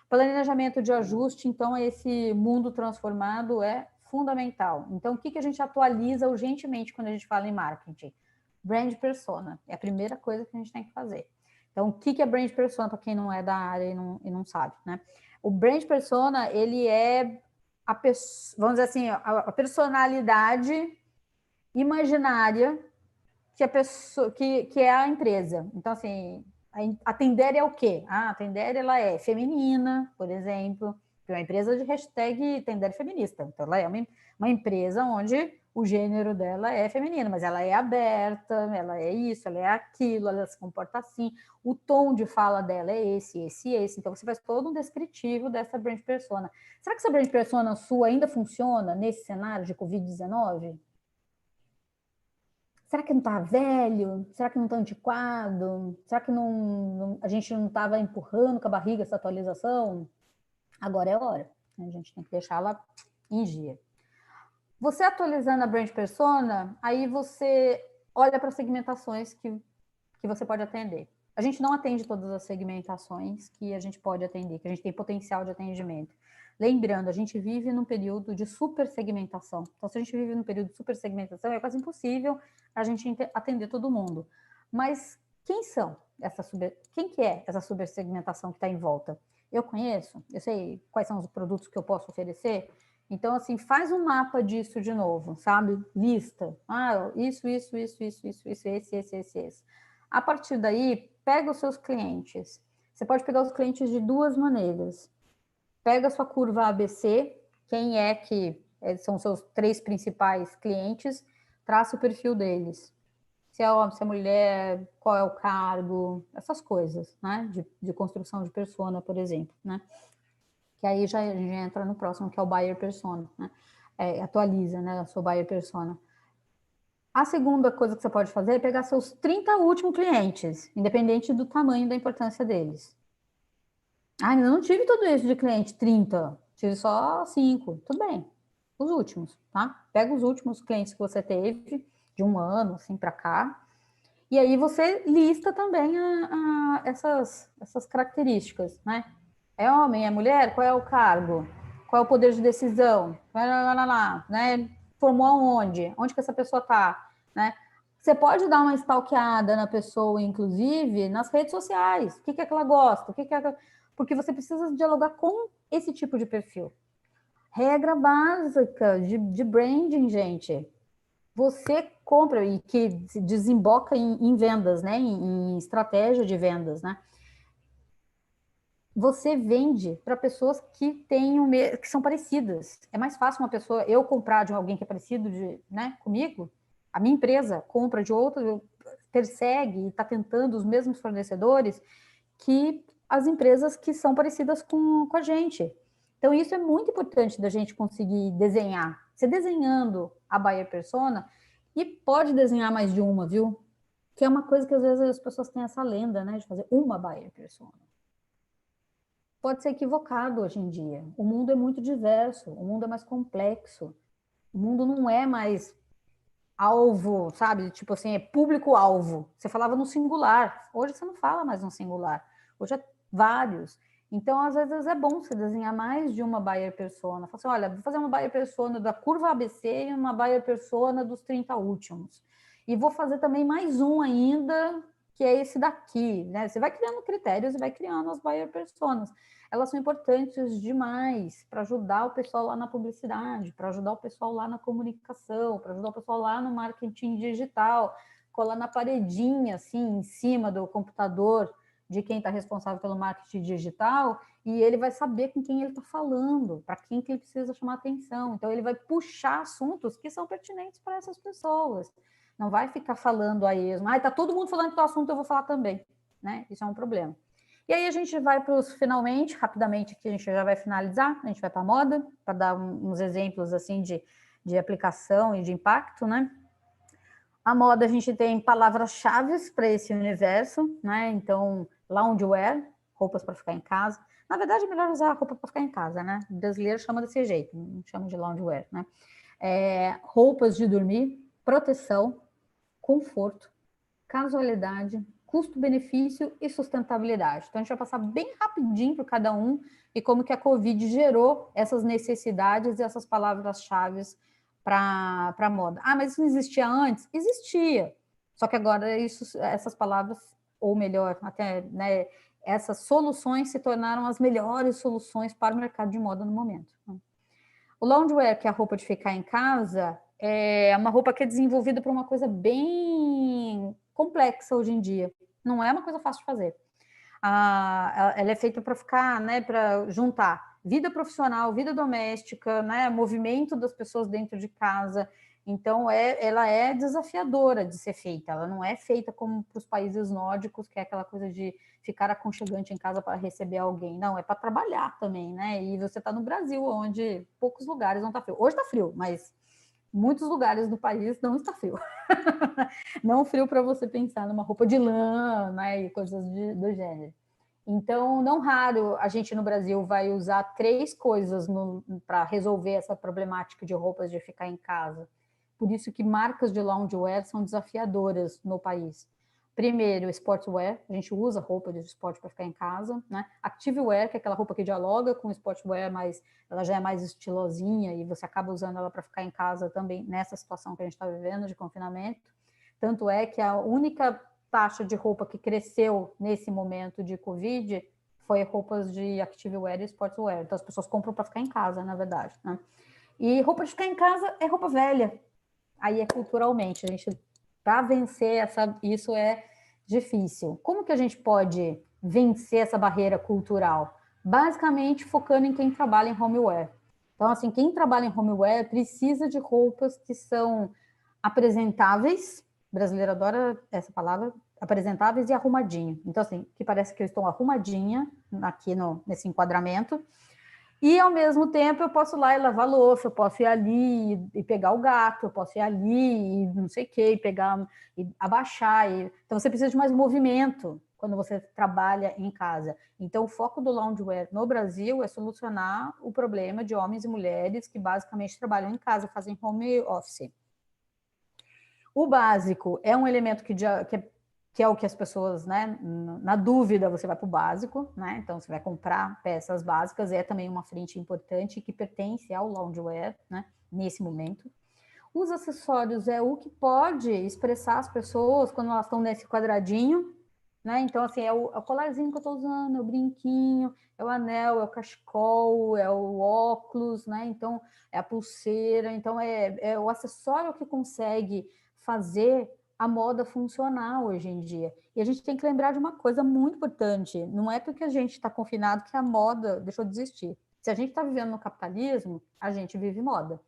Planejamento de ajuste, então, esse mundo transformado é fundamental. Então, o que a gente atualiza urgentemente quando a gente fala em marketing? Brand persona, é a primeira coisa que a gente tem que fazer. Então, o que é brand persona, para quem não é da área e não sabe, né? O brand persona, ele é vamos dizer assim, a personalidade imaginária que a pessoa, que é a empresa. Então, assim, a Tendere é o quê? A Tendere, ela é feminina, por exemplo, é uma empresa de hashtag Tendere feminista. Então, ela é uma empresa onde o gênero dela é feminino, mas ela é aberta, ela é isso, ela é aquilo, ela se comporta assim, o tom de fala dela é esse. Então, você faz todo um descritivo dessa brand persona. Será que essa brand persona sua ainda funciona nesse cenário de Covid-19? Será que não está velho? Será que não está antiquado? Será que a gente não estava empurrando com a barriga essa atualização? Agora é hora. A gente tem que deixá-la em dia. Você atualizando a brand persona, aí você olha para segmentações que você pode atender. A gente não atende todas as segmentações que a gente pode atender, que a gente tem potencial de atendimento. Lembrando, a gente vive num período de super segmentação. Então, se a gente vive num período de super segmentação, é quase impossível a gente atender todo mundo. Mas quem que é essa super segmentação que está em volta? Eu conheço? Eu sei quais são os produtos que eu posso oferecer? Então, assim, faz um mapa disso de novo, sabe? Lista. Isso, esse. A partir daí, pega os seus clientes. Você pode pegar os clientes de duas maneiras. Pega a sua curva ABC, quem é que são seus 3 principais clientes, traça o perfil deles. Se é homem, se é mulher, qual é o cargo, essas coisas, né? De construção de persona, por exemplo, né? Que aí já entra no próximo, que é o buyer persona, né? Atualiza, né, a sua buyer persona. A segunda coisa que você pode fazer é pegar seus 30 últimos clientes, independente do tamanho da importância deles. Eu não tive tudo isso de cliente, 30, tive só 5, tudo bem. Os últimos, tá? Pega os últimos clientes que você teve, de um ano, assim, para cá, e aí você lista também essas características, né? É homem, é mulher? Qual é o cargo? Qual é o poder de decisão? Né? Formou aonde? Onde que essa pessoa está? Né? Você pode dar uma stalkeada na pessoa, inclusive, nas redes sociais. O que é que ela gosta? Porque você precisa dialogar com esse tipo de perfil. Regra básica de branding, gente. Você compra e que desemboca em vendas, né? Em estratégia de vendas, né? Você vende para pessoas que são parecidas. É mais fácil eu comprar de alguém que é parecido né, comigo, a minha empresa compra de outro, persegue e está tentando os mesmos fornecedores que as empresas que são parecidas com a gente. Então, isso é muito importante da gente conseguir desenhar. Você desenhando a buyer persona, e pode desenhar mais de uma, viu? Que é uma coisa que às vezes as pessoas têm essa lenda, né, de fazer uma buyer persona. Pode ser equivocado hoje em dia. O mundo é muito diverso, o mundo é mais complexo. O mundo não é mais alvo, sabe? Tipo assim, é público-alvo. Você falava no singular. Hoje você não fala mais no singular. Hoje é vários. Então, às vezes, é bom você desenhar mais de uma buyer persona. Fala assim, olha, vou fazer uma buyer persona da curva ABC e uma buyer persona dos 30 últimos. E vou fazer também mais um ainda, que é esse daqui, né? Você vai criando critérios e vai criando as buyer personas. Elas são importantes demais para ajudar o pessoal lá na publicidade, para ajudar o pessoal lá na comunicação, para ajudar o pessoal lá no marketing digital, colar na paredinha, assim, em cima do computador de quem está responsável pelo marketing digital, e ele vai saber com quem ele está falando, para quem que ele precisa chamar atenção. Então, ele vai puxar assuntos que são pertinentes para essas pessoas. Não vai ficar falando a esmo, está todo mundo falando do assunto, eu vou falar também. Né? Isso é um problema. E aí a gente vai para os finalmente, rapidamente, aqui a gente já vai finalizar, a gente vai para a moda, para dar uns exemplos assim de aplicação e de impacto, né? A moda, a gente tem palavras-chave para esse universo, né? Então, loungewear, roupas para ficar em casa. Na verdade, é melhor usar roupa para ficar em casa, né? O brasileiro chama desse jeito, não chama de loungewear, né? Roupas de dormir, proteção, conforto, casualidade, custo-benefício e sustentabilidade. Então, a gente vai passar bem rapidinho por cada um e como que a Covid gerou essas necessidades e essas palavras-chave para a moda. Ah, mas isso não existia antes? Existia. Só que agora essas palavras, ou melhor, até, né, essas soluções se tornaram as melhores soluções para o mercado de moda no momento. O loungewear, que é a roupa de ficar em casa, é uma roupa que é desenvolvida por uma coisa bem complexa hoje em dia. Não é uma coisa fácil de fazer. Ela é feita para ficar, né, para juntar vida profissional, vida doméstica, né, movimento das pessoas dentro de casa. Então, ela é desafiadora de ser feita. Ela não é feita como para os países nórdicos, que é aquela coisa de ficar aconchegante em casa para receber alguém. Não, é para trabalhar também, né? E você está no Brasil, onde poucos lugares não está frio. Hoje está frio, mas muitos lugares do país não está frio. Não frio para você pensar numa roupa de lã, né, e coisas do gênero. Então, não raro, a gente no Brasil vai usar 3 coisas para resolver essa problemática de roupas de ficar em casa. Por isso que marcas de loungewear são desafiadoras no país. Primeiro, sportswear, a gente usa roupa de esporte para ficar em casa, né? Activewear, que é aquela roupa que dialoga com o sportswear, mas ela já é mais estilosinha e você acaba usando ela para ficar em casa também nessa situação que a gente está vivendo de confinamento. Tanto é que a única taxa de roupa que cresceu nesse momento de Covid foi roupas de activewear e sportswear. Então, as pessoas compram para ficar em casa, na verdade, né? E roupa de ficar em casa é roupa velha. Aí é culturalmente, a gente, para vencer isso é difícil. Como que a gente pode vencer essa barreira cultural? Basicamente, focando em quem trabalha em homeware. Então, assim, quem trabalha em homeware precisa de roupas que são apresentáveis, o brasileiro adora essa palavra, apresentáveis e arrumadinho. Então, assim, que parece que eu estou arrumadinha aqui nesse enquadramento, e, ao mesmo tempo, eu posso ir lá e lavar louça, eu posso ir ali e pegar o gato, eu posso ir ali e não sei o quê, e pegar, e abaixar. Então, você precisa de mais movimento quando você trabalha em casa. Então, o foco do loungewear no Brasil é solucionar o problema de homens e mulheres que basicamente trabalham em casa, fazem home office. O básico é um elemento que é o que as pessoas, né, na dúvida, você vai para o básico, né? Então, você vai comprar peças básicas, é também uma frente importante que pertence ao loungewear, né, nesse momento. Os acessórios é o que pode expressar as pessoas quando elas estão nesse quadradinho, né? Então, assim, é o colarzinho que eu estou usando, é o brinquinho, é o anel, é o cachecol, é o óculos, né? Então, é a pulseira. Então, é o acessório que consegue fazer a moda funcionar hoje em dia. E a gente tem que lembrar de uma coisa muito importante, não é porque a gente está confinado que a moda deixou de existir. Se a gente está vivendo no capitalismo, a gente vive moda.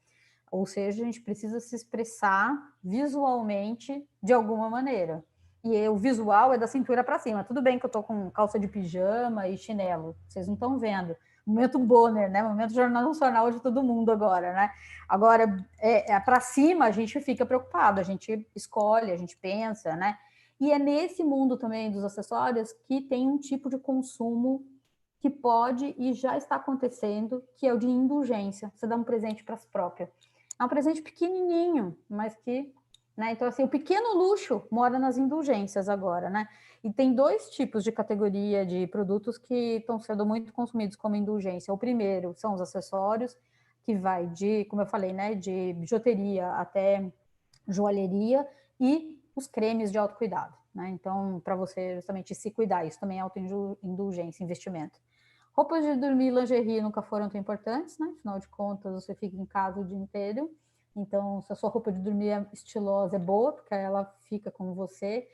Ou seja, a gente precisa se expressar visualmente de alguma maneira. E o visual é da cintura para cima. Tudo bem que eu estou com calça de pijama e chinelo, vocês não estão vendo. Momento Bonner, né? Momento Jornal Nacional de todo mundo agora, né? Agora, para cima, a gente fica preocupado, a gente escolhe, a gente pensa, né? E é nesse mundo também dos acessórios que tem um tipo de consumo que pode e já está acontecendo, que é o de indulgência. Você dá um presente para si própria. É um presente pequenininho, mas que... Né? Então, assim, o pequeno luxo mora nas indulgências agora, né? E tem 2 tipos de categoria de produtos que estão sendo muito consumidos como indulgência. O primeiro são os acessórios, que vai de, como eu falei, né, de bijuteria até joalheria, e os cremes de autocuidado, né? Então, para você justamente se cuidar, isso também é autoindulgência, investimento. Roupas de dormir e lingerie nunca foram tão importantes, né? Afinal de contas, você fica em casa o dia inteiro. Então, se a sua roupa de dormir é estilosa, é boa, porque ela fica com você.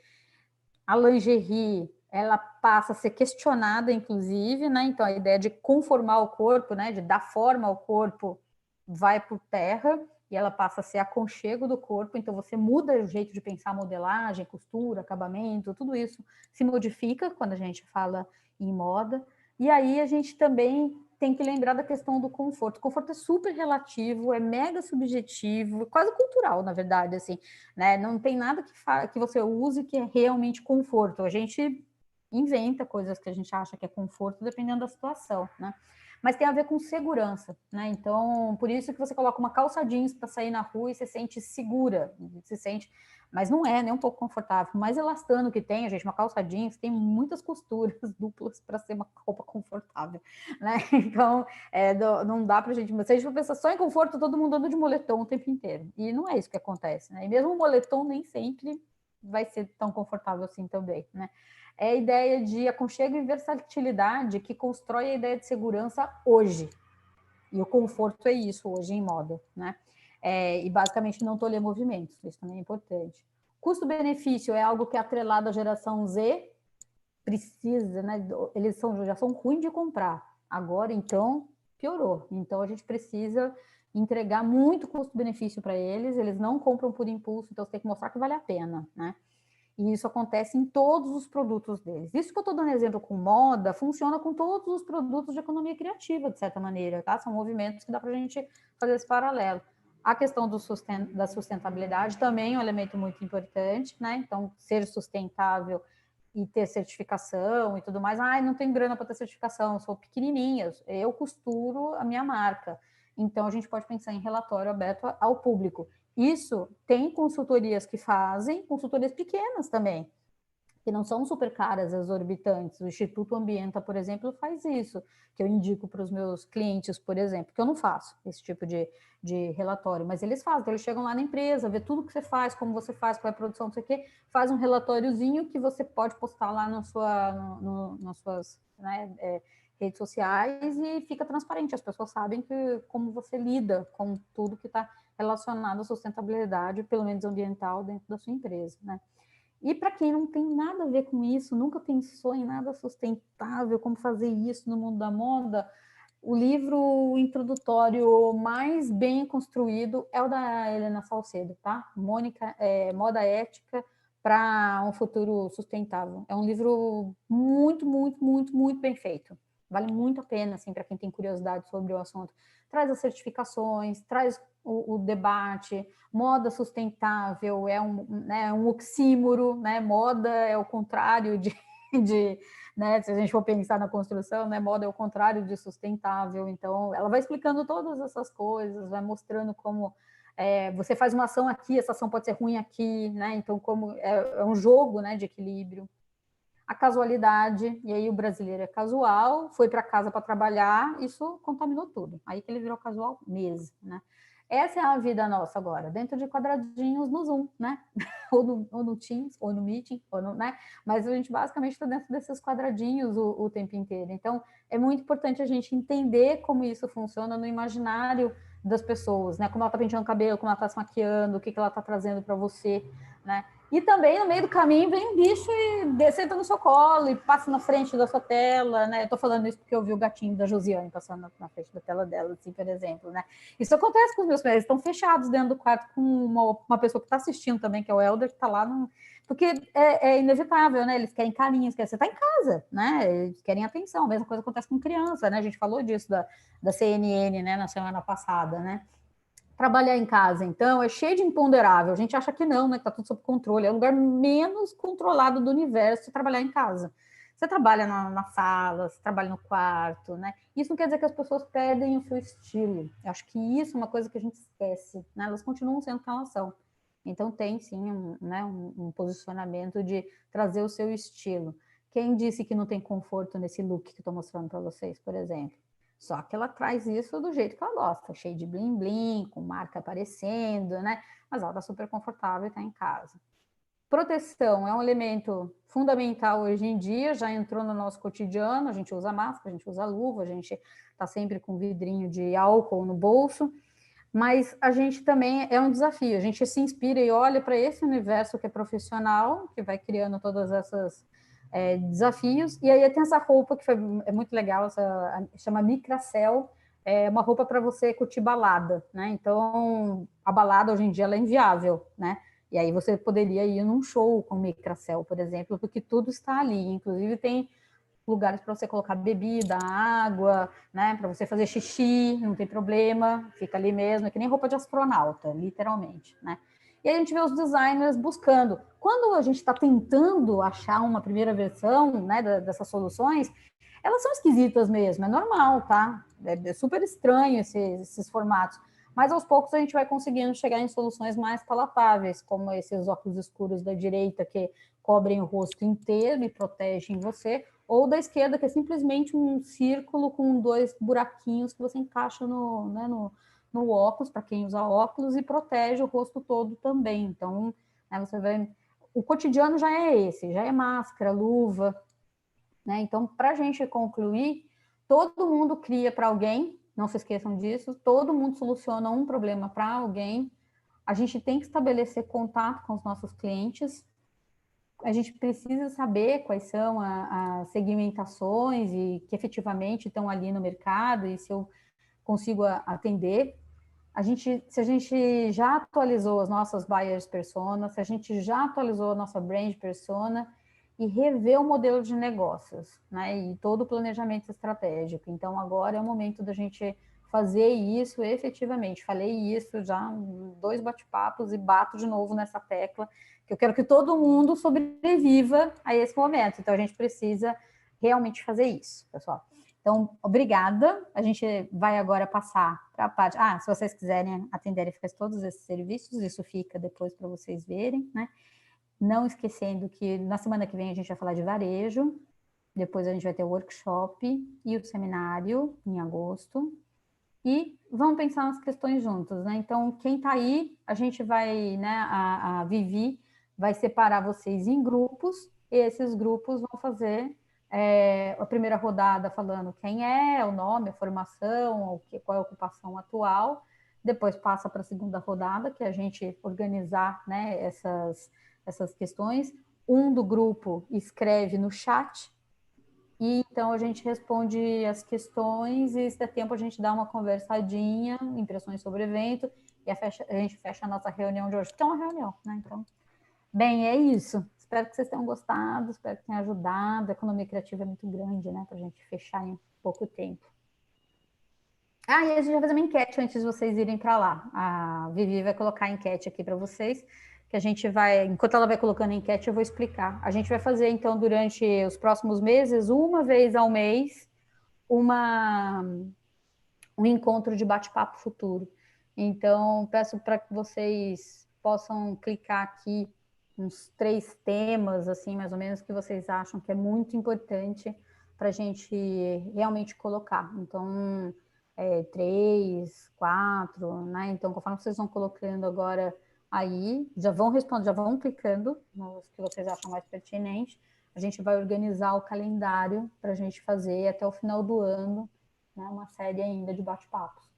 A lingerie, ela passa a ser questionada, inclusive, né? Então, a ideia de conformar o corpo, né? De dar forma ao corpo, vai por terra, e ela passa a ser aconchego do corpo. Então, você muda o jeito de pensar modelagem, costura, acabamento, tudo isso se modifica quando a gente fala em moda. E aí, a gente também tem que lembrar da questão do conforto. O conforto é super relativo, é mega subjetivo, quase cultural, na verdade, assim, né? Não tem nada que você use que é realmente conforto. A gente inventa coisas que a gente acha que é conforto, dependendo da situação, né? Mas tem a ver com segurança, né? Então, por isso que você coloca uma calça jeans para sair na rua e se sente segura, se sente... Mas não é nem um pouco confortável. O mais elastano que tem, gente, uma calça jeans tem muitas costuras duplas para ser uma roupa confortável, né? Então, não dá para a gente... Se a gente for pensar só em conforto, todo mundo anda de moletom o tempo inteiro. E não é isso que acontece, né? E mesmo o moletom nem sempre vai ser tão confortável assim também, né? É a ideia de aconchego e versatilidade que constrói a ideia de segurança hoje. E o conforto é isso hoje em moda, né? E basicamente não tolher movimentos, isso também é importante. Custo-benefício é algo que é atrelado à geração Z, precisa, né? Eles já são ruins de comprar. Agora, então, piorou. Então, a gente precisa entregar muito custo-benefício para eles, eles não compram por impulso, então você tem que mostrar que vale a pena, né? E isso acontece em todos os produtos deles. Isso que eu estou dando exemplo com moda, funciona com todos os produtos de economia criativa, de certa maneira, tá? São movimentos que dá para a gente fazer esse paralelo. A questão da sustentabilidade também é um elemento muito importante, né? Então, ser sustentável e ter certificação e tudo mais. Não tenho grana para ter certificação, sou pequenininha, eu costuro a minha marca. Então, a gente pode pensar em relatório aberto ao público. Isso tem consultorias que fazem, consultorias pequenas também, que não são super caras, exorbitantes. O Instituto Ambienta, por exemplo, faz isso, que eu indico para os meus clientes, por exemplo, que eu não faço esse tipo de relatório, mas eles fazem. Então, eles chegam lá na empresa, vê tudo que você faz, como você faz, qual é a produção, não sei o quê, faz um relatóriozinho que você pode postar lá nas suas, né, redes sociais, e fica transparente. As pessoas sabem como você lida com tudo que está relacionado à sustentabilidade, pelo menos ambiental, dentro da sua empresa, né? E para quem não tem nada a ver com isso, nunca pensou em nada sustentável, como fazer isso no mundo da moda, o livro introdutório mais bem construído é o da Helena Salcedo, tá? Mônica, Moda Ética para um Futuro Sustentável. É um livro muito, muito, muito, muito bem feito. Vale muito a pena, assim, para quem tem curiosidade sobre o assunto. Traz as certificações, traz o debate. Moda sustentável é um oxímoro, né? Moda é o contrário né? Se a gente for pensar na construção, né? Moda é o contrário de sustentável. Então, ela vai explicando todas essas coisas, vai mostrando como você faz uma ação aqui, essa ação pode ser ruim aqui, né? Então, como é um jogo, né, de equilíbrio. A casualidade, e aí o brasileiro é casual, foi para casa para trabalhar, isso contaminou tudo. Aí que ele virou casual mesmo, né? Essa é a vida nossa agora, dentro de quadradinhos no Zoom, né? ou no Teams, ou no Meeting, né? Mas a gente basicamente está dentro desses quadradinhos o tempo inteiro. Então, é muito importante a gente entender como isso funciona no imaginário das pessoas, né? Como ela está penteando o cabelo, como ela está se maquiando, o que ela está trazendo para você, né? E também, no meio do caminho, vem um bicho e senta no seu colo e passa na frente da sua tela, né? Eu tô falando isso porque eu vi o gatinho da Josiane passando na frente da tela dela, assim, por exemplo, né? Isso acontece com os meus pais, eles estão fechados dentro do quarto com uma pessoa que está assistindo também, que é o Helder, que está lá porque é inevitável, né? Eles querem carinho, você está em casa, né? Eles querem atenção. A mesma coisa acontece com criança, né? A gente falou disso da CNN, né? Na semana passada, né? Trabalhar em casa, então, é cheio de imponderável. A gente acha que não, né? Que tá tudo sob controle. É o lugar menos controlado do universo trabalhar em casa. Você trabalha na sala, você trabalha no quarto, né? Isso não quer dizer que as pessoas perdem o seu estilo. Eu acho que isso é uma coisa que a gente esquece, né? Elas continuam sendo quem elas são. Então, tem sim um posicionamento de trazer o seu estilo. Quem disse que não tem conforto nesse look que eu estou mostrando para vocês, por exemplo? Só que ela traz isso do jeito que ela gosta, cheio de bling-bling, com marca aparecendo, né? Mas ela está super confortável e está em casa. Proteção é um elemento fundamental hoje em dia, já entrou no nosso cotidiano, a gente usa máscara, a gente usa luva, a gente está sempre com vidrinho de álcool no bolso, mas a gente também é um desafio, a gente se inspira e olha para esse universo que é profissional, que vai criando todas essas desafios, e aí tem essa roupa que é muito legal, chama Micracell, é uma roupa para você curtir balada, né? Então, a balada hoje em dia ela é inviável, né? E aí você poderia ir num show com Micracell, por exemplo, porque tudo está ali. Inclusive tem lugares para você colocar bebida, água, né? Para você fazer xixi, não tem problema, fica ali mesmo, é que nem roupa de astronauta, literalmente, né? E aí a gente vê os designers buscando. Quando a gente está tentando achar uma primeira versão, né, dessas soluções, elas são esquisitas mesmo, é normal, tá? É super estranho esses formatos. Mas aos poucos a gente vai conseguindo chegar em soluções mais palatáveis, como esses óculos escuros da direita que cobrem o rosto inteiro e protegem você, ou da esquerda que é simplesmente um círculo com 2 buraquinhos que você encaixa no óculos, para quem usa óculos, e protege o rosto todo também. Então, né, você vai... O cotidiano já é esse, já é máscara, luva, né? Então, para a gente concluir, todo mundo cria para alguém, não se esqueçam disso, todo mundo soluciona um problema para alguém, a gente tem que estabelecer contato com os nossos clientes, a gente precisa saber quais são as segmentações e que efetivamente estão ali no mercado e se eu consigo atender. Se a gente já atualizou as nossas buyers persona, se a gente já atualizou a nossa brand persona e rever o modelo de negócios, né? E todo o planejamento estratégico. Então, agora é o momento da gente fazer isso efetivamente. Falei isso já em 2 bate-papos e bato de novo nessa tecla, que eu quero que todo mundo sobreviva a esse momento. Então, a gente precisa realmente fazer isso, pessoal. Então, obrigada. A gente vai agora passar para a parte... se vocês quiserem atender e fazer todos esses serviços, isso fica depois para vocês verem, né? Não esquecendo que na semana que vem a gente vai falar de varejo, depois a gente vai ter o workshop e o seminário em agosto, e vamos pensar nas questões juntos, né? Então, quem está aí, a gente vai, né, a Vivi vai separar vocês em grupos, e esses grupos vão fazer a primeira rodada falando quem é, o nome, a formação, qual é a ocupação atual, depois passa para a segunda rodada, que é a gente organizar, né, essas questões. Um do grupo escreve no chat, e então a gente responde as questões e se der tempo a gente dá uma conversadinha, impressões sobre o evento, e a gente fecha a nossa reunião de hoje, porque é uma reunião, né? Então, bem, é isso. Espero que vocês tenham gostado, espero que tenha ajudado. A economia criativa é muito grande, né? Para a gente fechar em pouco tempo. E a gente vai fazer uma enquete antes de vocês irem para lá. A Vivi vai colocar a enquete aqui para vocês, que a gente vai, enquanto ela vai colocando a enquete, eu vou explicar. A gente vai fazer, então, durante os próximos meses, uma vez ao mês, um encontro de bate-papo futuro. Então, peço para que vocês possam clicar aqui uns 3 temas, assim, mais ou menos, que vocês acham que é muito importante para a gente realmente colocar. Então, 3, 4, né? Então, conforme vocês vão colocando agora aí, já vão respondendo, já vão clicando nos que vocês acham mais pertinente. A gente vai organizar o calendário para a gente fazer até o final do ano, né, uma série ainda de bate-papos.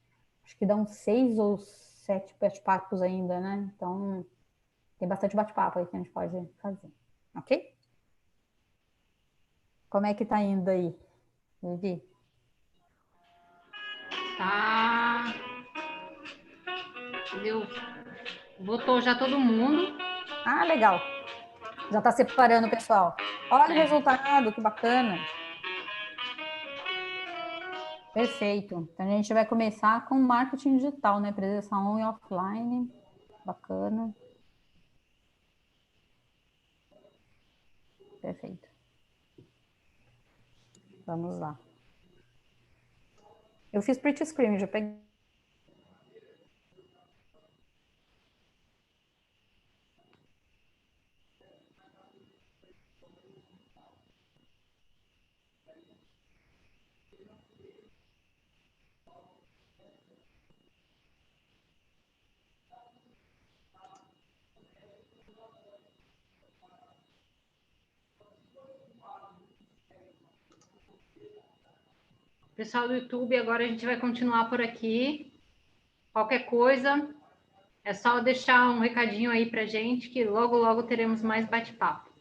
Acho que dá uns 6 ou 7 bate-papos ainda, né? Então, tem bastante bate-papo aí que a gente pode fazer, ok? Como é que tá indo aí, Vivi? Tá. Votou já todo mundo. Legal. Já tá separando o pessoal. Olha o resultado, que bacana. Perfeito. Então, a gente vai começar com marketing digital, né? Presença on e offline. Bacana. Perfeito. Vamos lá. Eu fiz print screen, já peguei. Pessoal do YouTube, agora a gente vai continuar por aqui. Qualquer coisa, é só deixar um recadinho aí pra gente, que logo, logo teremos mais bate-papo.